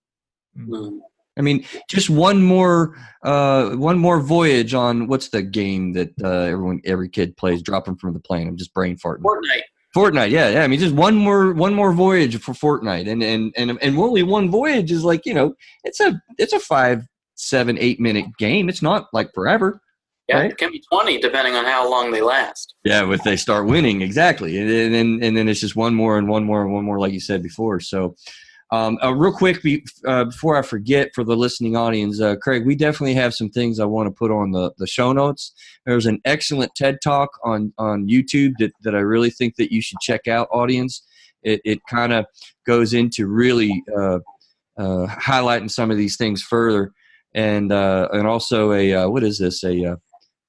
Mm. I mean, just one more voyage on what's the game that every kid plays, dropping from the plane. I'm just brain farting. Fortnite, yeah. I mean, just one more voyage for Fortnite, and only one voyage is like, it's a 5, 7, 8 minute game. It's not like forever. Yeah, right? It can be 20 depending on how long they last. Yeah, if they start winning, exactly, and then it's just one more and one more and one more, like you said before. So, real quick before I forget, for the listening audience, Craig, we definitely have some things I want to put on the show notes. There's an excellent TED Talk on YouTube that I really think that you should check out, audience. It kind of goes into really highlighting some of these things further, and also what is this?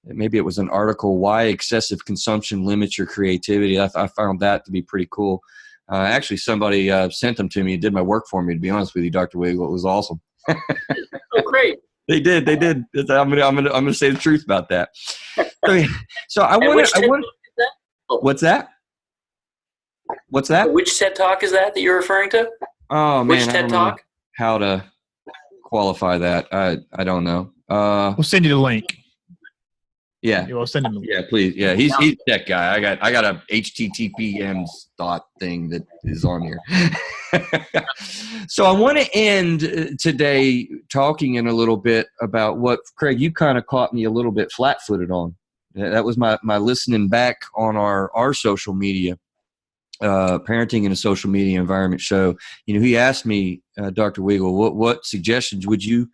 Maybe it was an article, Why Excessive Consumption Limits Your Creativity. I found that to be pretty cool. Actually, somebody sent them to me and did my work for me, to be honest with you, Dr. Weigle. It was awesome. Oh, great. They did. I'm gonna say the truth about that. So I want. What's that? What's that? Which TED Talk is that you're referring to? Oh, man. Which TED Talk? How to qualify that. I don't know. We'll send you the link. Yeah. We'll send him the link. Yeah, please. Yeah, he's a tech guy. I got a HTTPM dot thing that is on here. So I want to end today talking in a little bit about what, Craig, you kind of caught me a little bit flat-footed on. That was my listening back on our social media, Parenting in a Social Media Environment show. He asked me, Dr. Weigle, what suggestions would you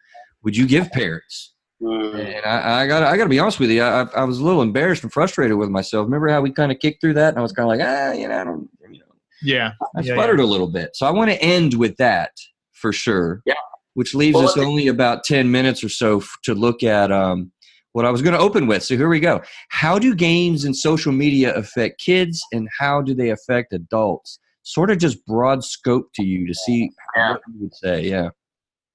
give parents? And I gotta be honest with you. I was a little embarrassed and frustrated with myself. Remember how we kind of kicked through that, and I was kind of like, I don't. Yeah. I sputtered a little bit. So I want to end with that for sure. Yeah. Which leaves us only about 10 minutes or so to look at what I was going to open with. So here we go. How do games and social media affect kids, and how do they affect adults? Sort of just broad scope to you to see what you would say. Yeah.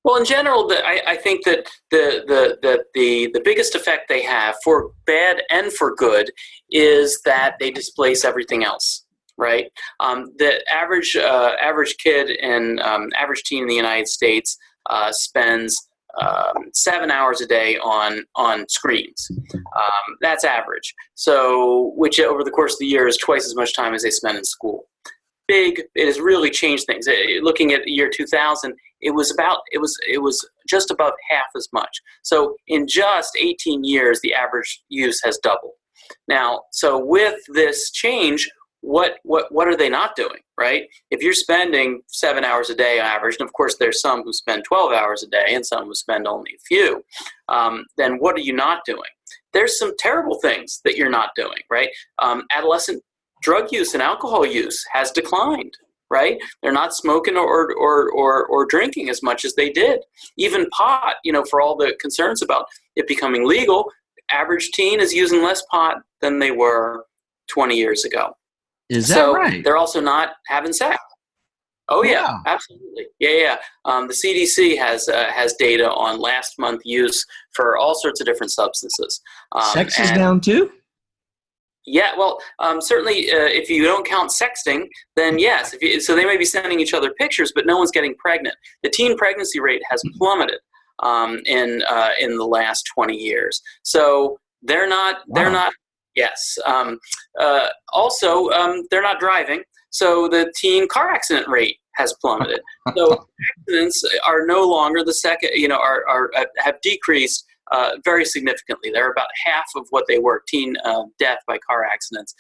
Well, in general, I think that the biggest effect they have, for bad and for good, is that they displace everything else. Right. The average kid and average teen in the United States spends 7 hours a day on screens. That's average. So, which over the course of the year is twice as much time as they spend in school. it has really changed things. Looking at the year 2000, it was just above half as much. So in just 18 years, the average use has doubled. Now, so with this change, what are they not doing, right? If you're spending 7 hours a day on average, and of course there's some who spend 12 hours a day and some who spend only a few, then what are you not doing? There's some terrible things that you're not doing, right? Adolescent drug use and alcohol use has declined, right? They're not smoking or drinking as much as they did. Even pot, for all the concerns about it becoming legal, average teen is using less pot than they were 20 years ago. Is that right? They're also not having sex. Oh yeah, wow. Absolutely. Yeah. The CDC has data on last month use for all sorts of different substances. Sex is down too? Yeah, well, certainly if you don't count sexting, then yes. So they may be sending each other pictures, but no one's getting pregnant. The teen pregnancy rate has plummeted in the last 20 years. So they're not. Yes. Also, they're not driving, so the teen car accident rate has plummeted. So accidents are no longer the second. Have decreased very significantly. They're about half of what they were. Teen death by car accidents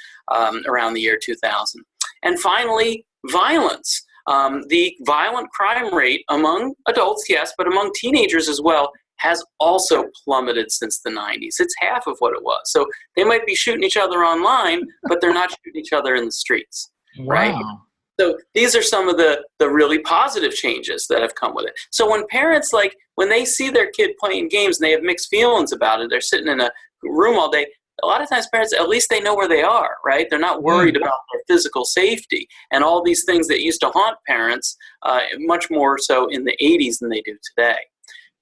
around the year 2000. And finally, violence. The violent crime rate among adults, yes, but among teenagers as well, has also plummeted since the 90s. It's half of what it was. So they might be shooting each other online, but they're not shooting each other in the streets, right? Wow. So these are some of the really positive changes that have come with it. So when parents, when they see their kid playing games and they have mixed feelings about it, they're sitting in a room all day, a lot of times parents, at least they know where they are, right? They're not worried about their physical safety and all these things that used to haunt parents much more so in the 80s than they do today.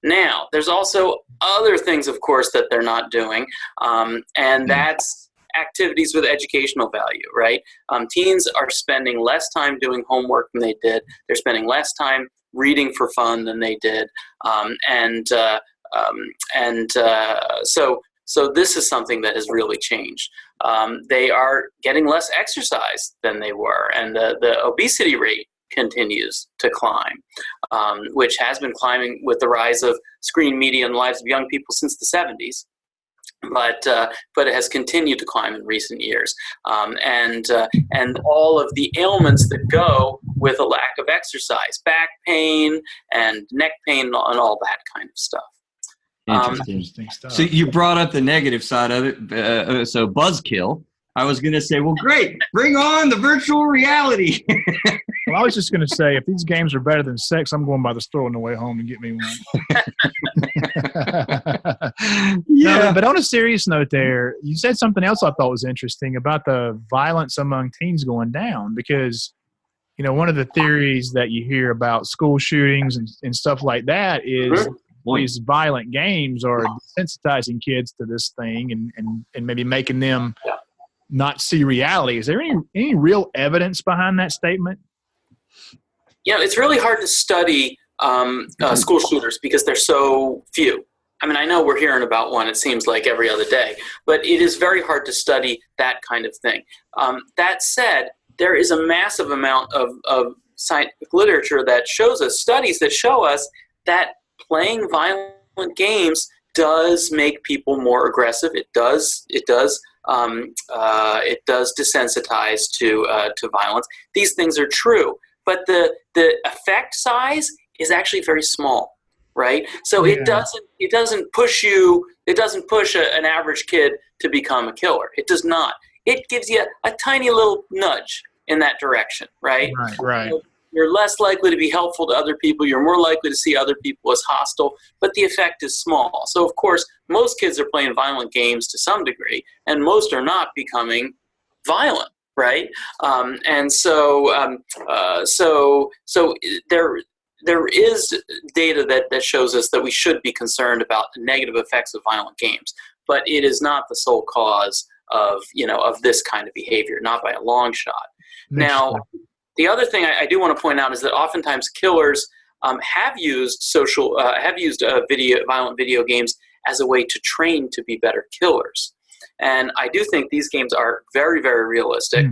Now, there's also other things, of course, that they're not doing, and that's activities with educational value, right? Teens are spending less time doing homework than they did. They're spending less time reading for fun than they did, so this is something that has really changed. They are getting less exercise than they were, and the obesity rate continues to climb, which has been climbing with the rise of screen media in the lives of young people since the 70s. But it has continued to climb in recent years, and all of the ailments that go with a lack of exercise, back pain and neck pain, and all that kind of stuff. Interesting stuff. So you brought up the negative side of it. So buzzkill. I was going to say, well, great, bring on the virtual reality. Well, I was just going to say, if these games are better than sex, I'm going by the store on the way home and get me one. Yeah. No, but on a serious note there, you said something else I thought was interesting about the violence among teens going down, because, one of the theories that you hear about school shootings and stuff like that is these violent games are desensitizing kids to this thing and maybe making them not see reality. Is there any real evidence behind that statement? It's really hard to study school shooters because they're so few. I mean, I know we're hearing about one, it seems like every other day, but it is very hard to study that kind of thing. That said, there is a massive amount of scientific literature that shows us, studies that show us that playing violent games does make people more aggressive. It does desensitize to violence. These things are true, but the effect size is actually very small, right? So it doesn't push an average kid to become a killer. It does not. It gives you a tiny little nudge in that direction, right? Right. So you're less likely to be helpful to other people. You're more likely to see other people as hostile, but the effect is small. So, of course, most kids are playing violent games to some degree, and most are not becoming violent, right? So there is data that shows us that we should be concerned about the negative effects of violent games, but it is not the sole cause of this kind of behavior, not by a long shot. Now, the other thing I do want to point out is that oftentimes killers have used violent video games as a way to train to be better killers, and I do think these games are very, very realistic.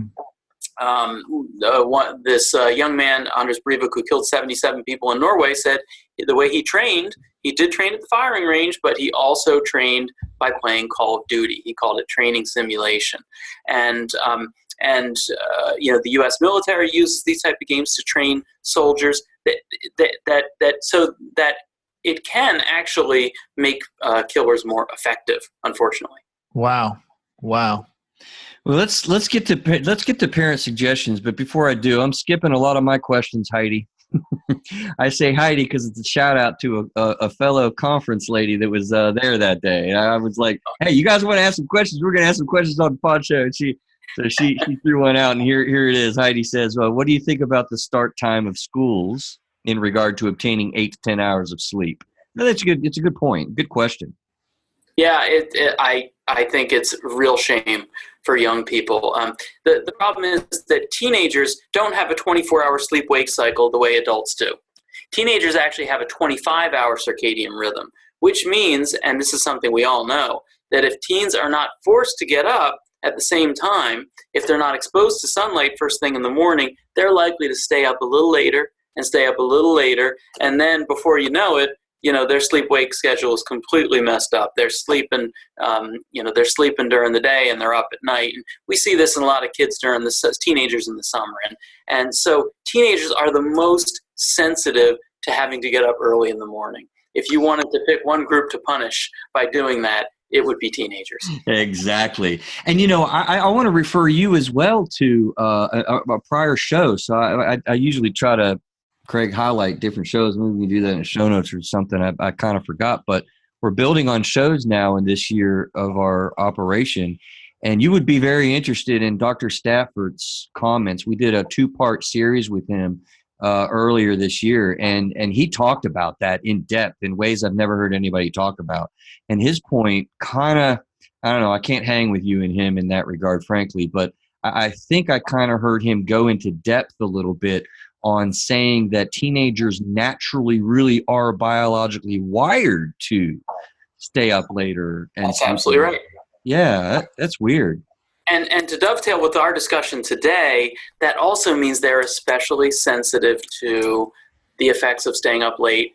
This young man, Anders Breivik, who killed 77 people in Norway, said the way he trained, he did train at the firing range, but he also trained by playing Call of Duty. He called it training simulation. And the U.S. military uses these type of games to train soldiers so that it can actually make killers more effective, unfortunately. Wow. Well, let's get to parent suggestions, but before I do, I'm skipping a lot of my questions, Heidi. I say Heidi because it's a shout out to a fellow conference lady that was there that day. And I was like, "Hey, you guys want to ask some questions? We're going to ask some questions on the pod show." And she threw one out, and here it is. Heidi says, "Well, what do you think about the start time of schools in regard to obtaining 8 to 10 hours of sleep?" No, that's good. It's a good point. Good question. Yeah, I think it's a real shame for young people. The problem is that teenagers don't have a 24-hour sleep-wake cycle the way adults do. Teenagers actually have a 25-hour circadian rhythm, which means, and this is something we all know, that if teens are not forced to get up at the same time, if they're not exposed to sunlight first thing in the morning, they're likely to stay up a little later and stay up a little later, and then before you know it, their sleep-wake schedule is completely messed up. They're sleeping, they're sleeping during the day and they're up at night. And we see this in a lot of kids teenagers in the summer. And so teenagers are the most sensitive to having to get up early in the morning. If you wanted to pick one group to punish by doing that, it would be teenagers. Exactly. And, I want to refer you as well to a prior show. So I usually try to, Craig, highlight different shows. Maybe we can do that in show notes or something. I kind of forgot, but we're building on shows now in this year of our operation. And you would be very interested in Dr. Stafford's comments. We did a 2-part series with him earlier this year, and he talked about that in depth in ways I've never heard anybody talk about. And his point kind of, I don't know, I can't hang with you and him in that regard, frankly, but I think I kind of heard him go into depth a little bit on saying that teenagers naturally really are biologically wired to stay up later. And that's absolutely right. Yeah, that's weird. And to dovetail with our discussion today, that also means they're especially sensitive to the effects of staying up late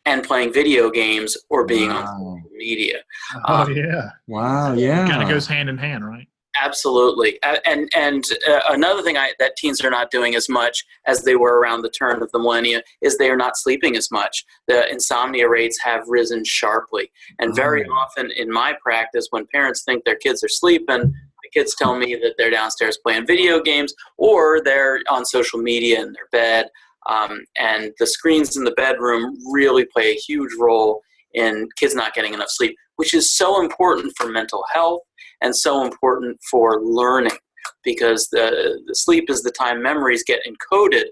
and playing video games or being on social media. Oh, yeah. Wow, yeah. Kind of goes hand in hand, right? Absolutely. And another thing that teens are not doing as much as they were around the turn of the millennia is they are not sleeping as much. The insomnia rates have risen sharply. And very often in my practice, when parents think their kids are sleeping, the kids tell me that they're downstairs playing video games or they're on social media in their bed. And the screens in the bedroom really play a huge role in kids not getting enough sleep, which is so important for mental health and so important for learning, because the sleep is the time memories get encoded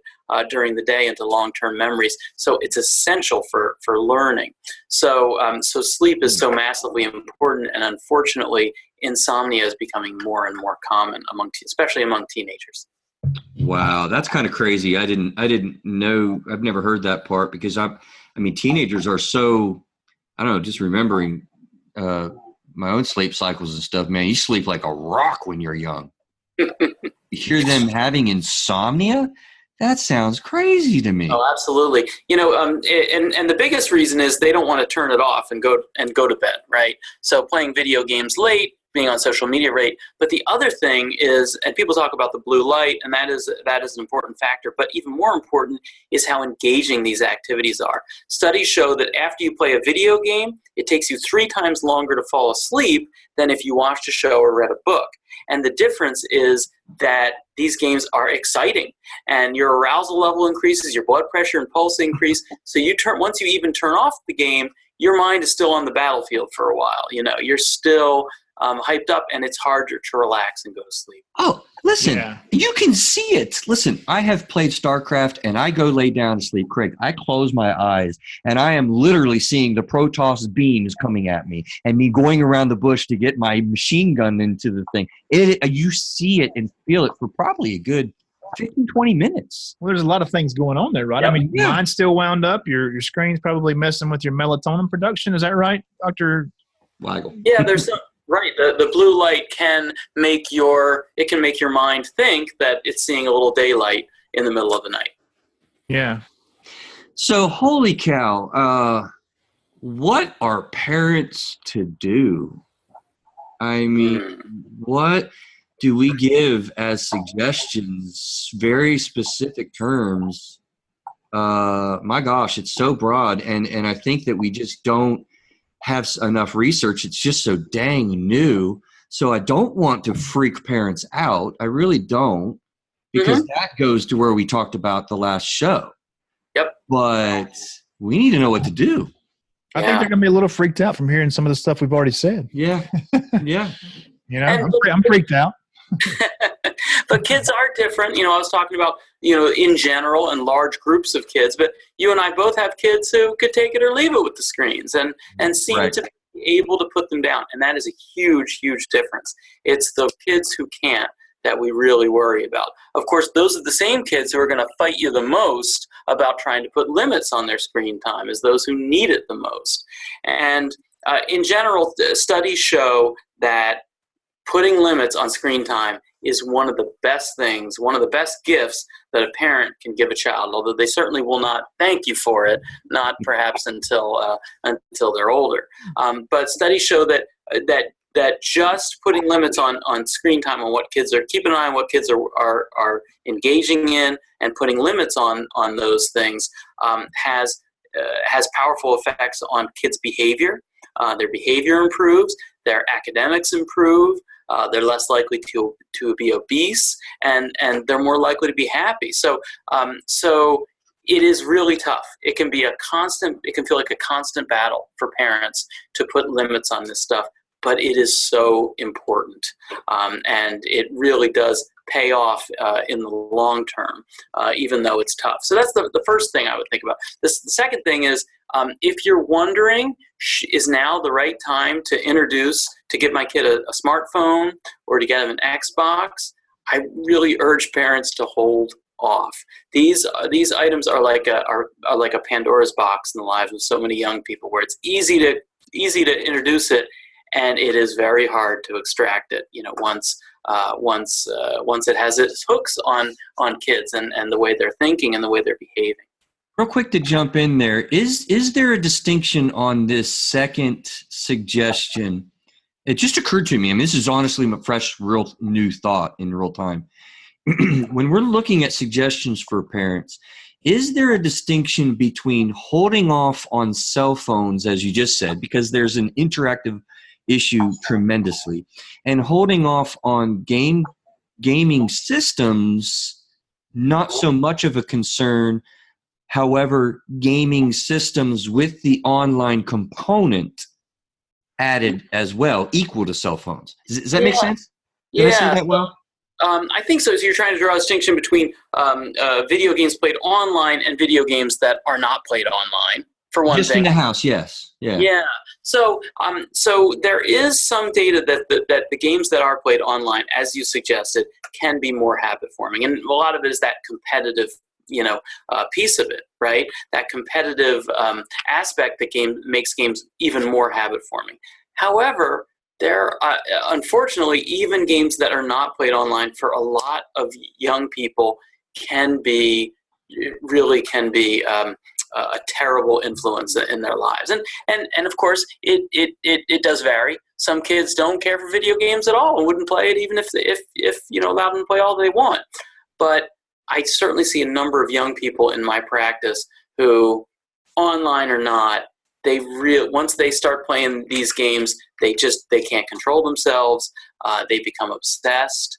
during the day into long-term memories. So it's essential for learning. So sleep is so massively important, and unfortunately, insomnia is becoming more and more common especially among teenagers. Wow, that's kind of crazy. I didn't know. I've never heard that part, because teenagers are so, I don't know, just remembering my own sleep cycles and stuff, man, you sleep like a rock when you're young. You hear them having insomnia? That sounds crazy to me. Oh, absolutely. And the biggest reason is they don't want to turn it off and go to bed, right? So playing video games late, being on social media late. But the other thing is, and people talk about the blue light, and that is an important factor, but even more important is how engaging these activities are. Studies show that after you play a video game, it takes you 3 times longer to fall asleep than if you watched a show or read a book. And the difference is that these games are exciting, and your arousal level increases, your blood pressure and pulse increase. So once you even turn off the game, your mind is still on the battlefield for a while. You're still hyped up, and it's harder to relax and go to sleep. Oh, listen, You can see it. Listen, I have played StarCraft, and I go lay down to sleep. Craig, I close my eyes, and I am literally seeing the Protoss beams coming at me, and me going around the bush to get my machine gun into the thing. You see it and feel it for probably a good 15, 20 minutes. Well, there's a lot of things going on there, right? Yep. Your mind's still wound up. Your screen's probably messing with your melatonin production. Is that right, Dr. Weigle? Yeah, Right. The blue light can make your mind think that it's seeing a little daylight in the middle of the night. Yeah. So, holy cow, what are parents to do? I mean, what do we give as suggestions, very specific terms? My gosh, it's so broad, and I think that we just don't have enough research. It's just so dang new. So I don't want to freak parents out. I really don't, because that goes to where we talked about the last show. Yep. But we need to know what to do. I think they're going to be a little freaked out from hearing some of the stuff we've already said. Yeah. Yeah. You know, I'm freaked out. But kids are different. You know, I was talking about, you know, in general and large groups of kids, but you and I both have kids who could take it or leave it with the screens and seem to be able to put them down. And that is a huge, huge difference. It's the kids who can't that we really worry about. Of course, those are the same kids who are going to fight you the most about trying to put limits on their screen time as those who need it the most. And in general, studies show that putting limits on screen time is one of the best things, one of the best gifts that a parent can give a child, although they certainly will not thank you for it, not perhaps until they're older. But studies show that just putting limits on screen time, on what kids are, keep an eye on what kids are engaging in, and putting limits on those things has powerful effects on kids' behavior. Their behavior improves, their academics improve, they're less likely to be obese, and they're more likely to be happy. So it is really tough. It can feel like a constant battle for parents to put limits on this stuff, but it is so important. And it really does pay off in the long term, even though it's tough. So that's the first thing I would think about. The second thing is, if you're wondering, is now the right time to give my kid a smartphone or to get him an Xbox, I really urge parents to hold off. These items are like a Pandora's box in the lives of so many young people, where it's easy to introduce it, and it is very hard to extract it. You know, once it has its hooks on kids and the way they're thinking and the way they're behaving. Real quick to jump in there, is there a distinction on this second suggestion? It just occurred to me, I mean, this is honestly a fresh, real new thought in real time. When we're looking at suggestions for parents, is there a distinction between holding off on cell phones, as you just said, because there's an interactive issue tremendously, and holding off on gaming systems, not so much of a concern? However, gaming systems with the online component added as well, equal to cell phones. Does that make sense? Did I say that well? I think so. So you're trying to draw a distinction between video games played online and video games that are not played online, for one thing. Just in the house, yes. Yeah. Yeah. So there is some data that the games that are played online, as you suggested, can be more habit forming, and a lot of it is that competitive piece of it, right? That competitive aspect that makes games even more habit forming. However, there are, unfortunately, even games that are not played online for a lot of young people can be a terrible influence in their lives. And of course, it does vary. Some kids don't care for video games at all and wouldn't play it even if allowed them to play all they want. But I certainly see a number of young people in my practice who, online or not, once they start playing these games, they can't control themselves. They become obsessed.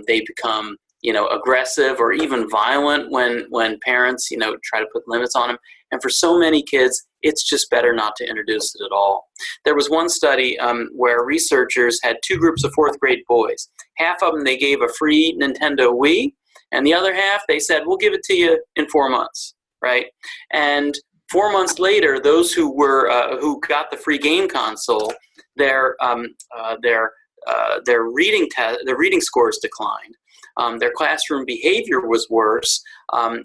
They become aggressive or even violent when parents try to put limits on them. And for so many kids, it's just better not to introduce it at all. There was one study where researchers had two groups of fourth grade boys. Half of them they gave a free Nintendo Wii, and the other half they said, "We'll give it to you in 4 months." Right? And 4 months later, those who got the free game console, their reading scores declined. Their classroom behavior was worse,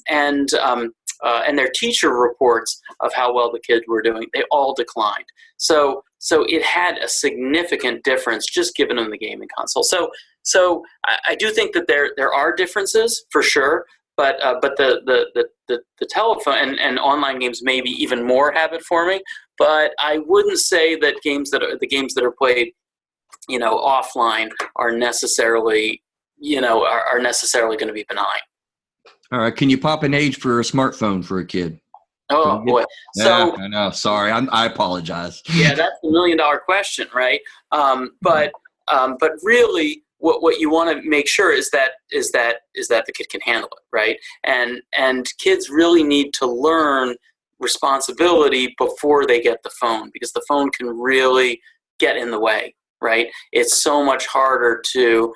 and their teacher reports of how well the kids were doing, they all declined. So So it had a significant difference just giving them the gaming console. So I do think that there are differences for sure, but the telephone and online games may be even more habit forming. But I wouldn't say that the games that are played, offline are necessarily going to be benign. All right. Can you pop an age for a smartphone for a kid? Oh boy. So I know. Sorry, I apologize. Yeah, that's the $1 million question, right? But really, what you want to make sure is that the kid can handle it, right? And kids really need to learn responsibility before they get the phone, because the phone can really get in the way, right? It's so much harder to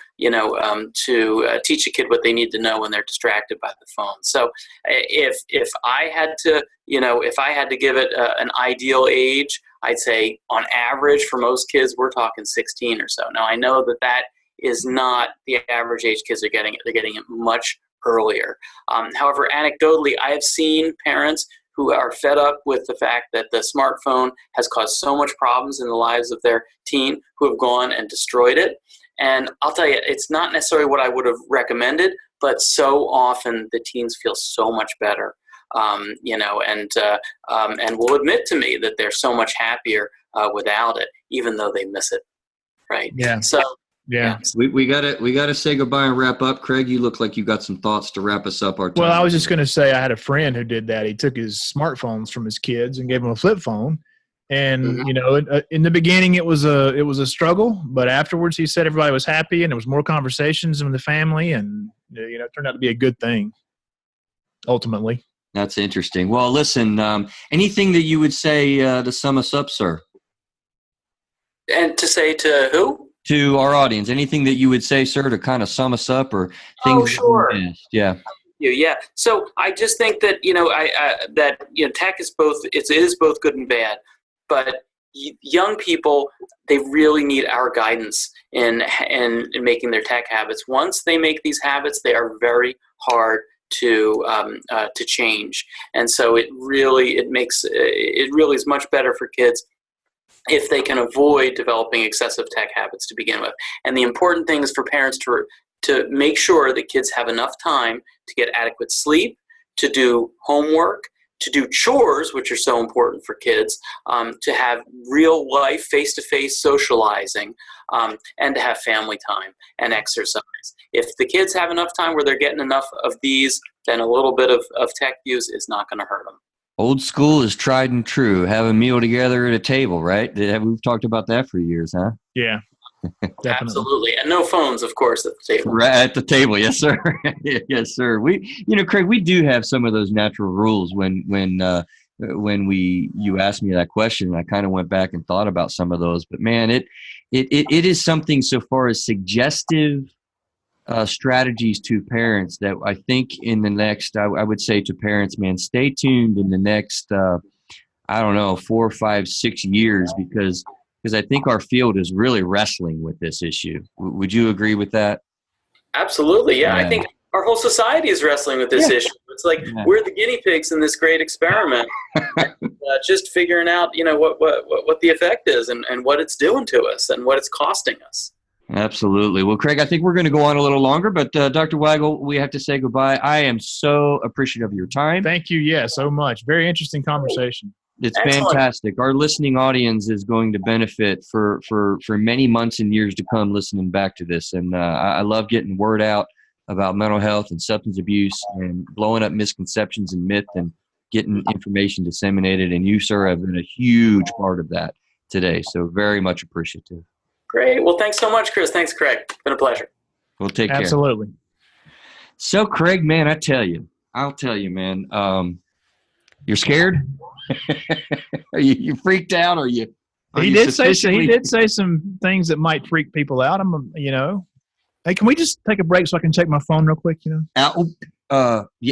teach a kid what they need to know when they're distracted by the phone. So if I had to give it an ideal age, I'd say on average for most kids we're talking 16 or so. Now I know that is not the average age kids are getting it. They're getting it much earlier. However, anecdotally, I have seen parents who are fed up with the fact that the smartphone has caused so much problems in the lives of their teen, who have gone and destroyed it. And I'll tell you, it's not necessarily what I would have recommended, but so often the teens feel so much better, and will admit to me that they're so much happier without it, even though they miss it, right? Yeah. So. Yeah. We gotta say goodbye and wrap up. Craig, you look like you got some thoughts to wrap us up our time. Well, I was just going to say I had a friend who did that. He took his smartphones from his kids and gave them a flip phone. And, in the beginning it was a struggle, but afterwards he said everybody was happy and there was more conversations in the family, and, it turned out to be a good thing ultimately. That's interesting. Well, listen, anything that you would say to sum us up, sir? And to say to who? To our audience, anything that you would say, sir, to kind of sum us up, or things? Oh, sure. Yeah. Yeah. So I just think that tech is both. It is both good and bad, but young people, they really need our guidance in making their tech habits. Once they make these habits, they are very hard to change, and so it really is much better for kids if they can avoid developing excessive tech habits to begin with. And the important thing is for parents to make sure that kids have enough time to get adequate sleep, to do homework, to do chores, which are so important for kids, to have real life face-to-face socializing, and to have family time and exercise. If the kids have enough time where they're getting enough of these, then a little bit of tech use is not going to hurt them. Old school is tried and true. Have a meal together at a table, right? We've talked about that for years, huh? Yeah, definitely. Absolutely. And no phones, of course, at the table. Right at the table, yes, sir. Yes, sir. Craig, we do have some of those natural rules. When you asked me that question, I kind of went back and thought about some of those. But man, it is something so far as suggestive strategies to parents that I think in the next, I would say to parents, man, stay tuned in the next, 4, 5, 6 years, because I think our field is really wrestling with this issue. Would you agree with that? Absolutely. Yeah. I think our whole society is wrestling with this issue. It's like we're the guinea pigs in this great experiment, just figuring out, what the effect is and what it's doing to us and what it's costing us. Absolutely. Well, Craig, I think we're going to go on a little longer, but Dr. Weigle, we have to say goodbye. I am so appreciative of your time. Thank you. Yeah, so much. Very interesting conversation. It's fantastic. Our listening audience is going to benefit for many months and years to come listening back to this. And I love getting word out about mental health and substance abuse and blowing up misconceptions and myth and getting information disseminated. And you, sir, have been a huge part of that today. So very much appreciative. Great. Well, thanks so much, Chris. Thanks, Craig. It's been a pleasure. Well, take care. Absolutely. So, Craig, man, I'll tell you, man, you're scared? Are you freaked out? He did say some things that might freak people out. Hey, can we just take a break so I can check my phone real quick? Yeah,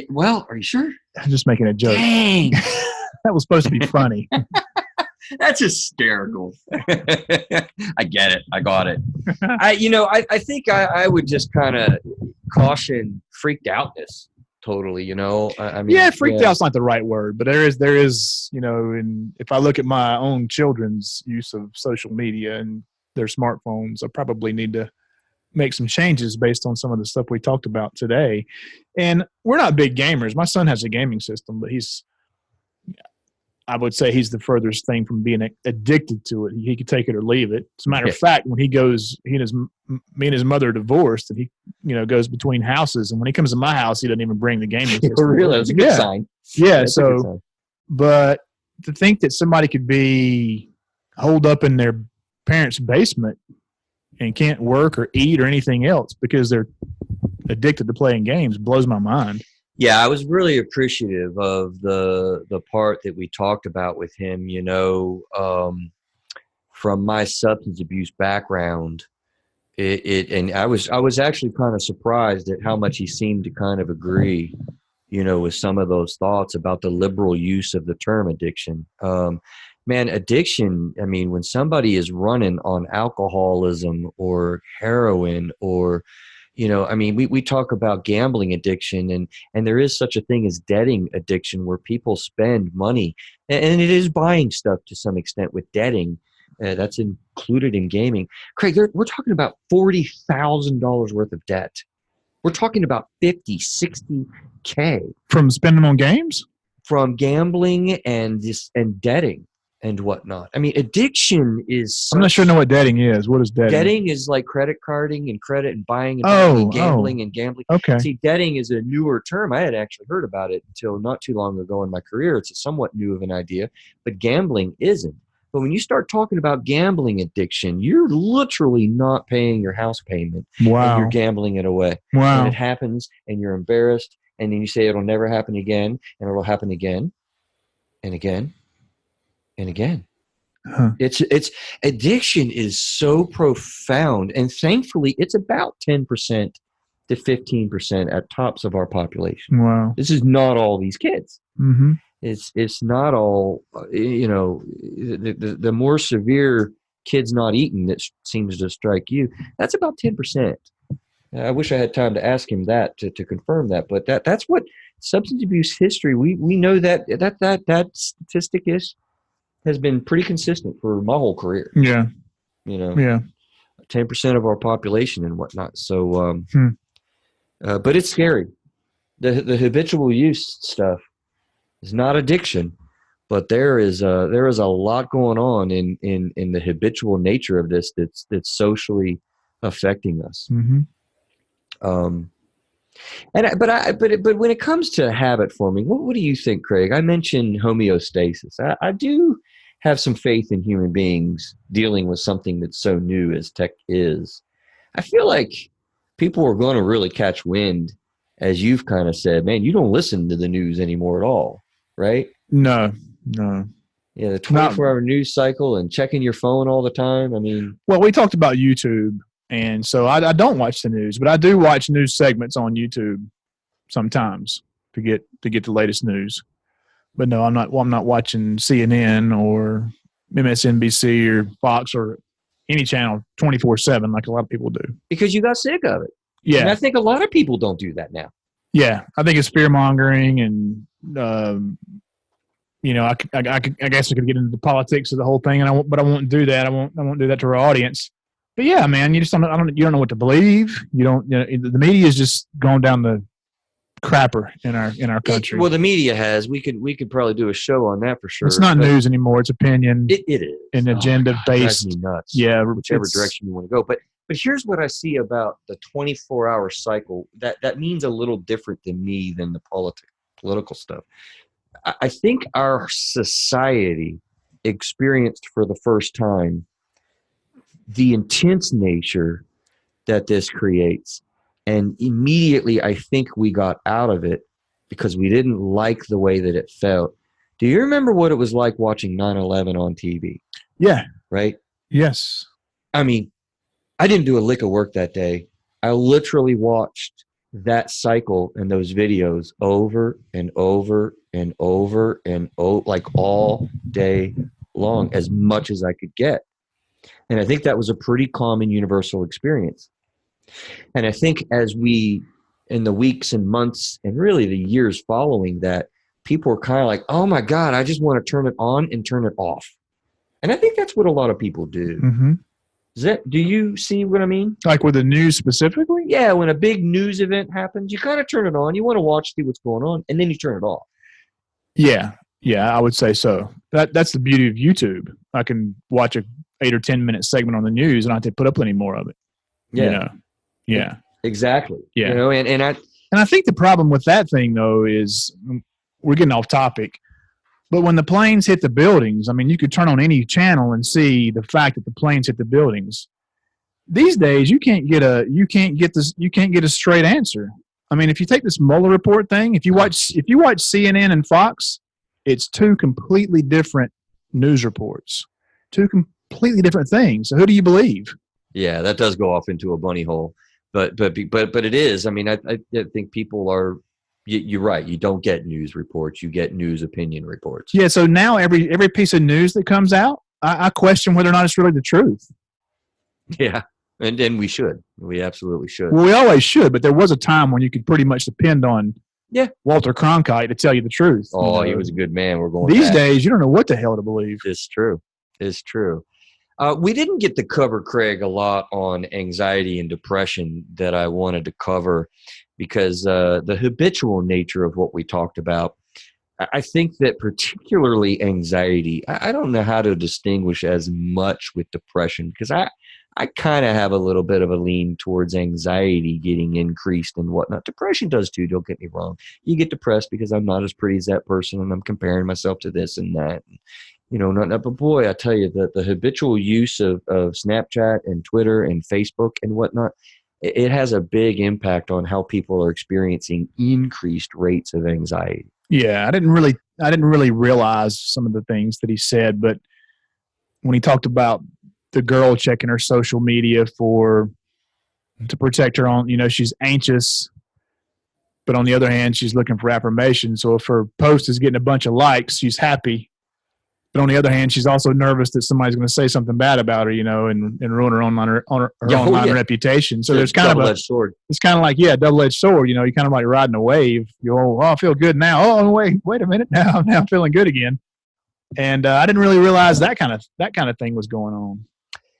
well, are you sure? I'm just making a joke. Dang. That was supposed to be funny. That's hysterical. I get it. I got it. I think I would just kind of caution freaked outness totally. You know, I mean, Yeah, freaked out's not the right word, but there is, you know, and if I look at my own children's use of social media and their smartphones, I probably need to make some changes based on some of the stuff we talked about today. And we're not big gamers. My son has a gaming system, but I would say he's the furthest thing from being addicted to it. He could take it or leave it. As a matter of fact, when me and his mother are divorced, and he, you know, goes between houses. And when he comes to my house, he doesn't even bring the gaming system. Really, that's a good sign. Yeah. That's a good sign. But to think that somebody could be holed up in their parents' basement and can't work or eat or anything else because they're addicted to playing games blows my mind. Yeah, I was really appreciative of the part that we talked about with him, you know, from my substance abuse background. And I was actually kind of surprised at how much he seemed to kind of agree, you know, with some of those thoughts about the liberal use of the term addiction. Man, addiction, I mean, when somebody is running on alcoholism or heroin or, you know, I mean, we talk about gambling addiction, and there is such a thing as debting addiction where people spend money, and it is buying stuff to some extent with debting. That's included in gaming. Craig, we're talking about $40,000 worth of debt. We're talking about 50, 60K. From spending on games? From gambling and debting and whatnot. I mean, addiction is... I'm not sure know what debting is. What is debting? Debting is like credit carding and credit and buying and buying and gambling and gambling. Okay. See, debting is a newer term. I had actually heard about it until not too long ago in my career. It's a somewhat new of an idea, but gambling isn't. But when you start talking about gambling addiction, you're literally not paying your house payment. Wow. And you're gambling it away. Wow. And it happens and you're embarrassed. And then you say it'll never happen again. And it'll happen again and again and again. Huh. It's addiction is so profound, and thankfully it's about 10% to 15% at tops of our population. Wow. This is not all these kids. Mm-hmm. It's not all, you know, the more severe kids not eating that seems to strike you, that's about 10%. I wish I had time to ask him that to confirm that, but that's what substance abuse history, we know that statistic has been pretty consistent for my whole career. Yeah. You know, yeah, 10% of our population and whatnot. So, but it's scary. The habitual use stuff is not addiction, but there is a lot going on in the habitual nature of this that's socially affecting us. Mm-hmm. But when it comes to habit forming, what do you think, Craig? I mentioned homeostasis. I do have some faith in human beings dealing with something that's so new as tech is. I feel like people are going to really catch wind, as you've kind of said, man, you don't listen to the news anymore at all, right? No. Yeah, the 24-hour news cycle and checking your phone all the time. I mean, well, we talked about YouTube, and so I don't watch the news, but I do watch news segments on YouTube sometimes to get the latest news. But no, I'm not watching CNN or MSNBC or Fox or any channel 24/7 like a lot of people do. Because you got sick of it. Yeah. And I think a lot of people don't do that now. Yeah. I think it's fear mongering, and, you know, I guess I could get into the politics of the whole thing, but I won't do that. I won't do that to our audience. But yeah, man, you don't know what to believe. You know, the media is just going down the crapper in our country. Well, the media has. We could probably do a show on that for sure. It's not news anymore. It's opinion. It is. And agenda based. Drives me nuts. Yeah, whichever direction you want to go. But here's what I see about the 24-hour cycle. That means a little different than me than the political stuff. I think our society experienced for the first time the intense nature that this creates. And immediately, I think we got out of it because we didn't like the way that it felt. Do you remember what it was like watching 9/11 on TV? Yeah. Right? Yes. I mean, I didn't do a lick of work that day. I literally watched that cycle and those videos over and over and over and over, like all day long, as much as I could get. And I think that was a pretty common universal experience. And I think as we in the weeks and months and really the years following that, people were kind of like, oh my God, I just want to turn it on and turn it off. And I think that's what a lot of people do. Mm-hmm. Do you see what I mean? Like with the news specifically? Yeah, when a big news event happens, you kind of turn it on. You want to watch, see what's going on, and then you turn it off. Yeah, I would say so. That's the beauty of YouTube. I can watch a 8 or 10 minute segment on the news and I don't have to put up any more of it. Yeah. You know? Yeah. Exactly. Yeah. You know, and I think the problem with that thing though is we're getting off topic. But when the planes hit the buildings, I mean, you could turn on any channel and see the fact that the planes hit the buildings. These days, you can't get a straight answer. I mean, if you take this Mueller report thing, if you watch CNN and Fox, it's two completely different news reports, two completely different things. So who do you believe? Yeah, that does go off into a bunny hole, but it is. I mean, I think people are. You're right. You don't get news reports. You get news opinion reports. Yeah. So now every piece of news that comes out, I question whether or not it's really the truth. Yeah. And then we should. We absolutely should. Well, we always should. But there was a time when you could pretty much depend on Walter Cronkite to tell you the truth. Oh, he was a good man. We're going These days, you don't know what the hell to believe. It's true. It's true. We didn't get to cover, Craig, a lot on anxiety and depression that I wanted to cover because the habitual nature of what we talked about, I think that particularly anxiety, I don't know how to distinguish as much with depression because I kind of have a little bit of a lean towards anxiety getting increased and whatnot. Depression does too, don't get me wrong. You get depressed because I'm not as pretty as that person and I'm comparing myself to this and that. You know, but boy, I tell you, the habitual use of Snapchat and Twitter and Facebook and whatnot, it has a big impact on how people are experiencing increased rates of anxiety. Yeah, I didn't really realize some of the things that he said, but when he talked about the girl checking her social media to protect her own, you know, she's anxious, but on the other hand, she's looking for affirmation. So if her post is getting a bunch of likes, she's happy. But on the other hand, she's also nervous that somebody's going to say something bad about her, you know, and ruin her online reputation. So there's kind of double-edged sword. It's kind of like, double-edged sword. You know, you're kind of like riding a wave. I feel good now. Oh, wait a minute. Now I'm feeling good again. And I didn't really realize that kind of thing was going on.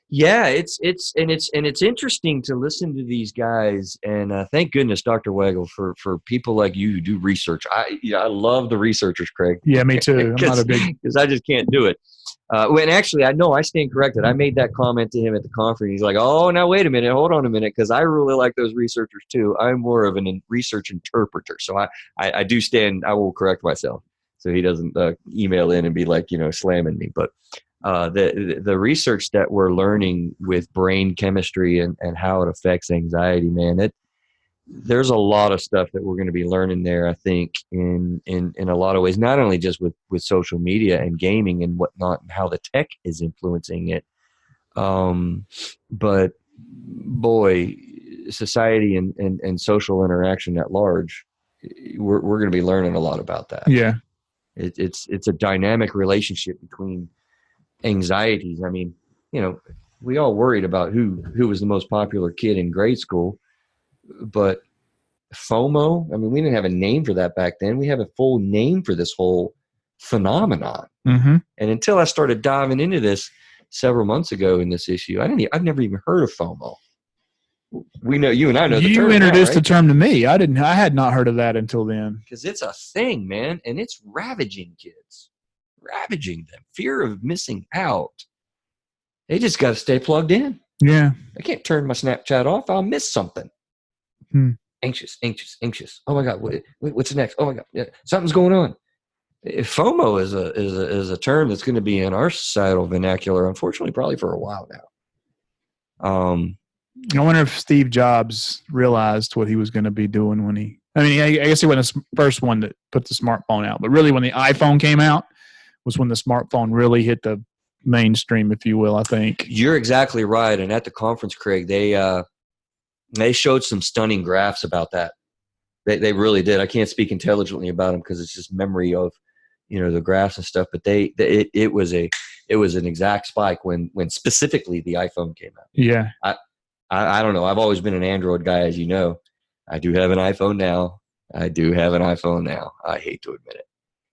Yeah, it's interesting to listen to these guys, and thank goodness, Dr. Weigle, for people like you who do research. I love the researchers, Craig. Yeah, me too. I'm not a big because I just can't do it. When actually, I know I stand corrected. I made that comment to him at the conference. He's like, "Oh, now wait a minute, hold on a minute," because I really like those researchers too. I'm more of an research interpreter, so I do stand. I will correct myself, so he doesn't email in and be like, you know, slamming me, but. The research that we're learning with brain chemistry and how it affects anxiety, man, there's a lot of stuff that we're going to be learning there, I think, in a lot of ways, not only just with social media and gaming and whatnot and how the tech is influencing it, but boy, society and social interaction at large, we're going to be learning a lot about that. Yeah. It's a dynamic relationship between anxieties. I mean, you know, we all worried about who was the most popular kid in grade school, but FOMO, I mean, we didn't have a name for that back then. We have a full name for this whole phenomenon. Mm-hmm. And until I started diving into this several months ago in this issue, I've never even heard of FOMO. We know, you and I know the term. You introduced now, right? the term to me. I had not heard of that until then. Because it's a thing, man, and it's ravaging kids. Ravaging them, fear of missing out. They just got to stay plugged in. Yeah, I can't turn my Snapchat off. I'll miss something. Anxious. Oh my God, what's next? Oh my God, something's going on. FOMO is a term that's going to be in our societal vernacular, unfortunately, probably for a while now. I wonder if Steve Jobs realized what he was going to be doing when I guess he wasn't the first one that put the smartphone out, but really when the iPhone came out, was when the smartphone really hit the mainstream, if you will, I think. You're exactly right. And at the conference, Craig, they showed some stunning graphs about that. They really did. I can't speak intelligently about them because it's just memory of, you know, the graphs and stuff. But it was an exact spike when specifically the iPhone came out. Yeah. I don't know. I've always been an Android guy, as you know. I do have an iPhone now. I hate to admit it.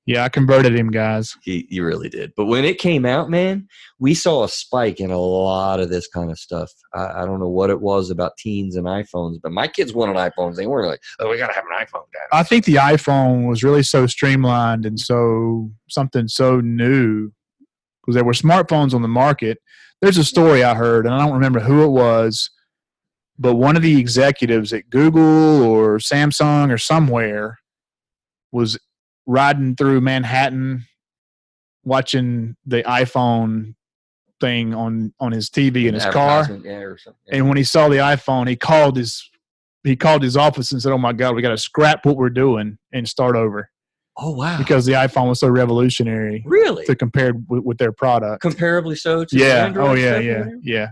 Yeah, I converted him, guys. He really did. But when it came out, man, we saw a spike in a lot of this kind of stuff. I don't know what it was about teens and iPhones, but my kids wanted iPhones. They weren't like, oh, we got to have an iPhone, Dad. I think the iPhone was really so streamlined and something so new because there were smartphones on the market. There's a story I heard, and I don't remember who it was, but one of the executives at Google or Samsung or somewhere was riding through Manhattan watching the iPhone thing on his TV in his car. Yeah, or something. And when he saw the iPhone, he called his office and said, "Oh my God, we got to scrap what we're doing and start over." Oh, wow. Because the iPhone was so revolutionary. Really? To compare with their product. Comparably so to yeah. Android Oh, yeah, stuff, yeah.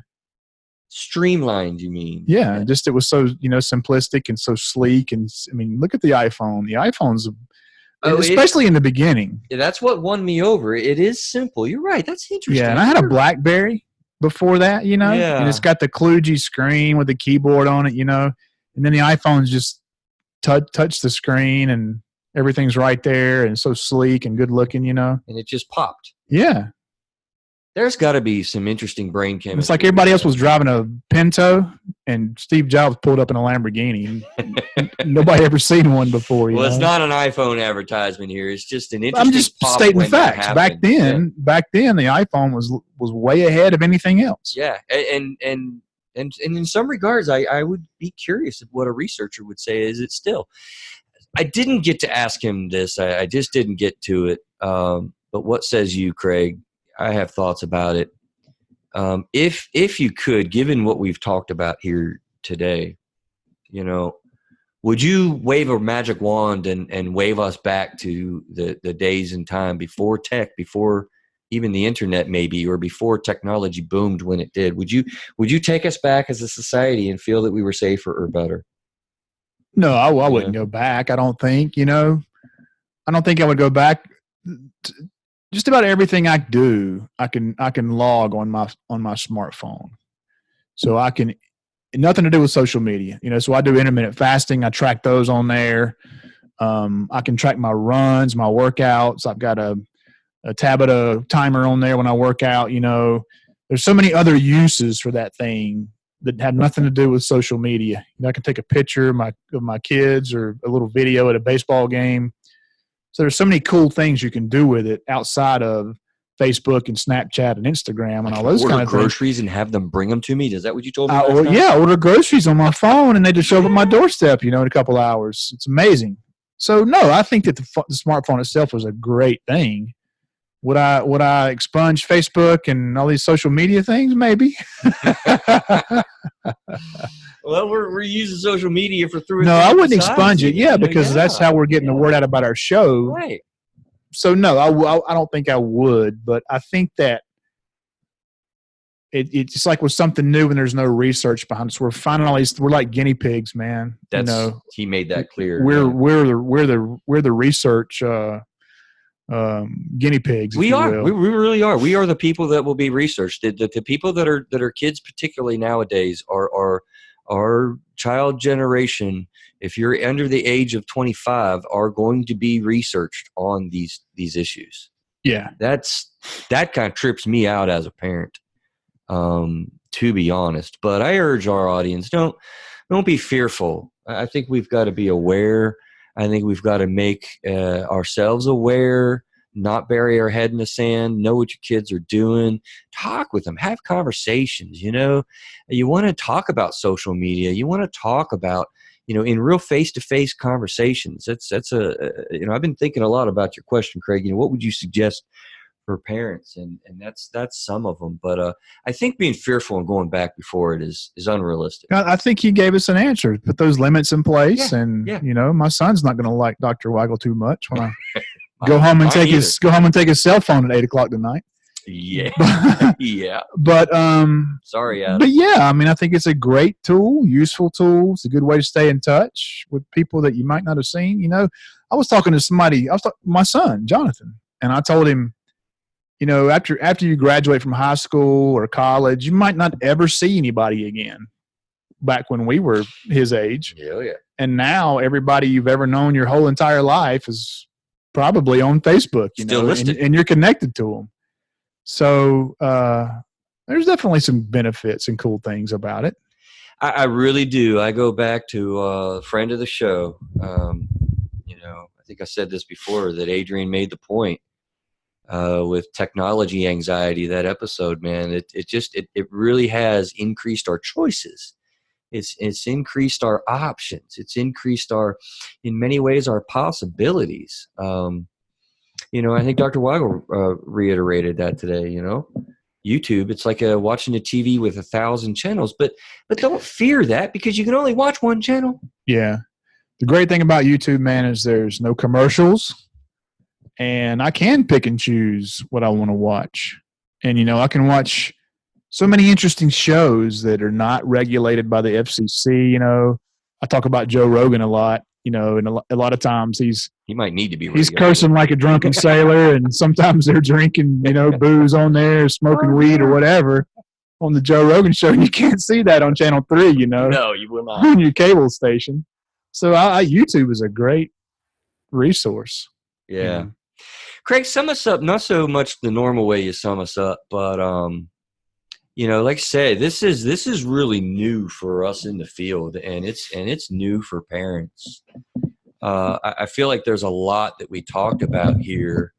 Streamlined, you mean? Yeah, just it was so, simplistic and so sleek. And, I mean, look at the iPhone. The iPhone's, especially in the beginning. That's what won me over. It is simple. You're right. That's interesting. Yeah, and I had a BlackBerry before that, Yeah. And it's got the kludgy screen with the keyboard on it, and then the iPhone's just touch the screen and everything's right there and so sleek and good looking, And it just popped. Yeah. There's got to be some interesting brain chemistry. It's like everybody else was driving a Pinto and Steve Jobs pulled up in a Lamborghini. Nobody ever seen one before. It's not an iPhone advertisement here. It's just an interesting. I'm just stating facts. Back then, the iPhone was way ahead of anything else. Yeah, and in some regards, I would be curious what a researcher would say. Is it still? I didn't get to ask him this. I just didn't get to it. But what says you, Craig? I have thoughts about it. If you could, given what we've talked about here today, would you wave a magic wand and wave us back to the days and time before tech, before even the internet maybe, or before technology boomed when it did? Would you take us back as a society and feel that we were safer or better? No, I wouldn't go back. I don't think, I don't think I would go back. Just about everything I do, I can log on my smartphone. So I can, nothing to do with social media, so I do intermittent fasting. I track those on there. I can track my runs, my workouts. I've got a Tabata timer on there when I work out, there's so many other uses for that thing that have nothing to do with social media. I can take a picture of my kids or a little video at a baseball game. So there's so many cool things you can do with it outside of Facebook and Snapchat and Instagram and all those kind of things. Order groceries and have them bring them to me? Is that what you told me? Yeah, order groceries on my phone and they just show up at my doorstep, in a couple hours. It's amazing. So no, I think that the smartphone itself was a great thing. Would I expunge Facebook and all these social media things? Maybe. Well, we're using social media for through. No, I wouldn't expunge it. Yeah, because that's how we're getting the word out about our show. Right. So no, I don't think I would, but I think that it's like with something new and there's no research behind us. We're finding all these. We're like guinea pigs, man. He made that clear. We're the research. Guinea pigs. We are. We really are. We are the people that will be researched. The people that are kids, particularly nowadays, are our child generation. If you're under the age of 25, are going to be researched on these issues. Yeah, that kind of trips me out as a parent, to be honest. But I urge our audience, don't be fearful. I think we've got to be aware. I think we've got to make ourselves aware, not bury our head in the sand, know what your kids are doing, talk with them, have conversations. You want to talk about social media. You want to talk about, in real face-to-face conversations. That's I've been thinking a lot about your question, Craig. What would you suggest for parents? And that's some of them. But I think being fearful and going back before it is unrealistic. I think he gave us an answer. Put those limits in place, my son's not going to like Dr. Weigle too much when I go home and take his cell phone at 8:00 tonight. Yeah, yeah. But sorry, Adam. But yeah, I think it's a great tool, useful tool. It's a good way to stay in touch with people that you might not have seen. I was talking to somebody. My son, Jonathan, and I told him, after you graduate from high school or college, you might not ever see anybody again. back when we were his age. Yeah, yeah. And now everybody you've ever known your whole entire life is probably on Facebook, Still listed. and you're connected to them. So there's definitely some benefits and cool things about it. I really do. I go back to a friend of the show. I think I said this before, that Adrian made the point with technology anxiety, that episode, man. It really has increased our choices. It's increased our options. It's increased in many ways, our possibilities. I think Dr. Weigle reiterated that today, YouTube, it's like watching a TV with 1,000 channels, but don't fear that, because you can only watch one channel. Yeah. The great thing about YouTube, man, is there's no commercials, and I can pick and choose what I want to watch. And, I can watch so many interesting shows that are not regulated by the FCC. I talk about Joe Rogan a lot, and a lot of times he might need to be. He's cursing like a drunken sailor, and sometimes they're drinking, booze on there, smoking weed or whatever on the Joe Rogan show. You can't see that on Channel 3, No, you will not. on your cable station. So YouTube is a great resource. Yeah. Craig, sum us up, not so much the normal way you sum us up, but like I said, this is really new for us in the field, and it's new for parents. I feel like there's a lot that we talked about here,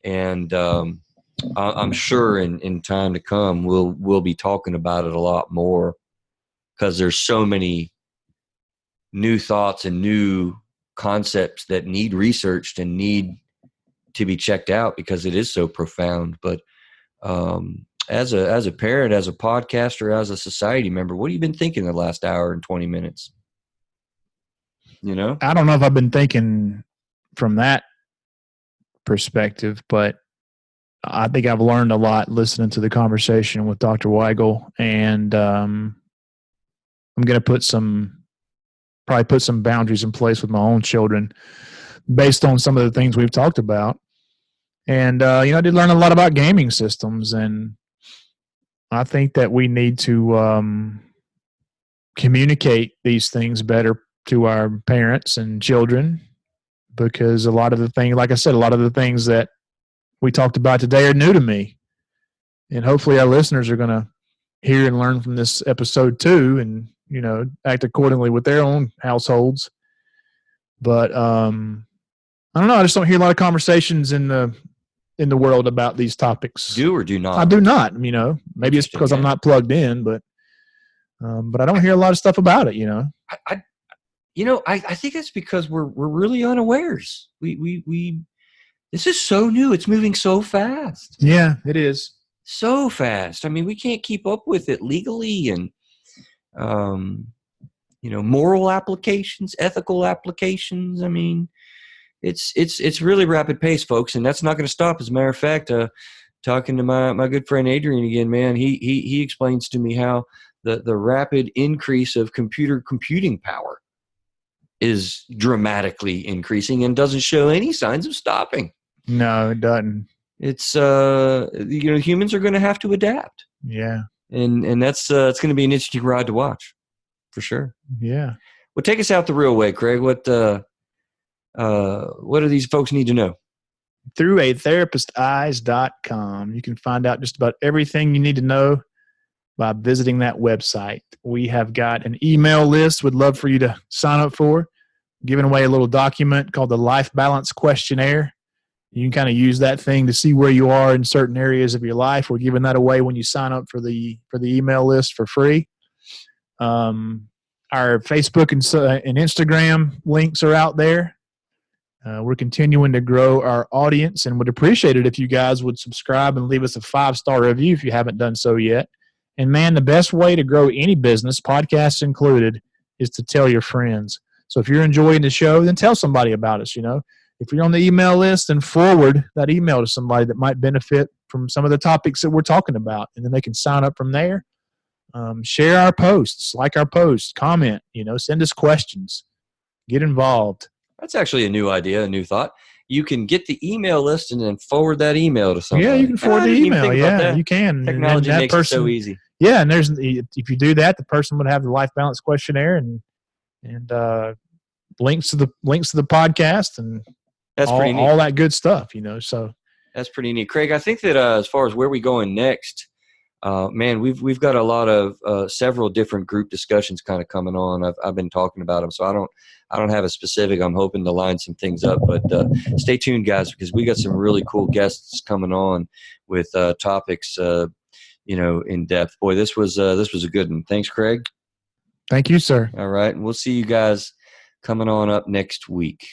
and I'm sure in time to come we'll be talking about it a lot more, because there's so many new thoughts and new concepts that need researched and need to be checked out, because it is so profound. But as a parent, as a podcaster, as a society member, what have you been thinking the last hour and 20 minutes? I don't know if I've been thinking from that perspective, but I think I've learned a lot listening to the conversation with Dr. Weigle, and I'm going to probably put some boundaries in place with my own children based on some of the things we've talked about. And, I did learn a lot about gaming systems, and I think that we need to communicate these things better to our parents and children, because a lot of the things, like I said, a lot of the things that we talked about today are new to me. And hopefully our listeners are going to hear and learn from this episode too, and, act accordingly with their own households. But I don't know. I just don't hear a lot of conversations in the world about these topics. Do or do not? I do not. Maybe it's because I'm not plugged in, but I don't hear a lot of stuff about it. I think it's because we're really unawares. We this is so new. It's moving so fast. Yeah, it is. So fast. I mean, we can't keep up with it legally, and moral applications, ethical applications. I mean, it's really rapid pace, folks, and that's not going to stop. As a matter of fact, talking to my good friend Adrian again, man, he explains to me how the rapid increase of computing power is dramatically increasing and doesn't show any signs of stopping. No, it doesn't. It's humans are going to have to adapt. Yeah, and that's it's going to be an interesting ride to watch, for sure. Yeah. Well, take us out the real way, Craig. What do these folks need to know? Through atherapisteyes.com, you can find out just about everything you need to know by visiting that website. We have got an email list we'd love for you to sign up for, giving away a little document called the Life Balance Questionnaire. You can kind of use that thing to see where you are in certain areas of your life. We're giving that away when you sign up for the email list for free. Our Facebook and Instagram links are out there. We're continuing to grow our audience, and would appreciate it if you guys would subscribe and leave us a 5-star review if you haven't done so yet. And man, the best way to grow any business, podcasts included, is to tell your friends. So if you're enjoying the show, then tell somebody about us. If you're on the email list, then forward that email to somebody that might benefit from some of the topics that we're talking about, and then they can sign up from there. Share our posts, like our posts, comment, send us questions, get involved. That's actually a new idea, a new thought. you can get the email list and then forward that email to somebody. Yeah, you can forward the email. Yeah, you can. Technology and that makes it so easy. Yeah, and if you do that, the person would have the life balance questionnaire and links to the podcast and that's pretty neat. All that good stuff, So that's pretty neat, Craig. I think that as far as where we going next, man, we've got a lot of several different group discussions kind of coming on. I've been talking about them, so I don't have a specific. I'm hoping to line some things up, but stay tuned, guys, because we got some really cool guests coming on with topics, in depth. Boy, this was a good one. Thanks, Craig. Thank you, sir. All right, and we'll see you guys coming on up next week.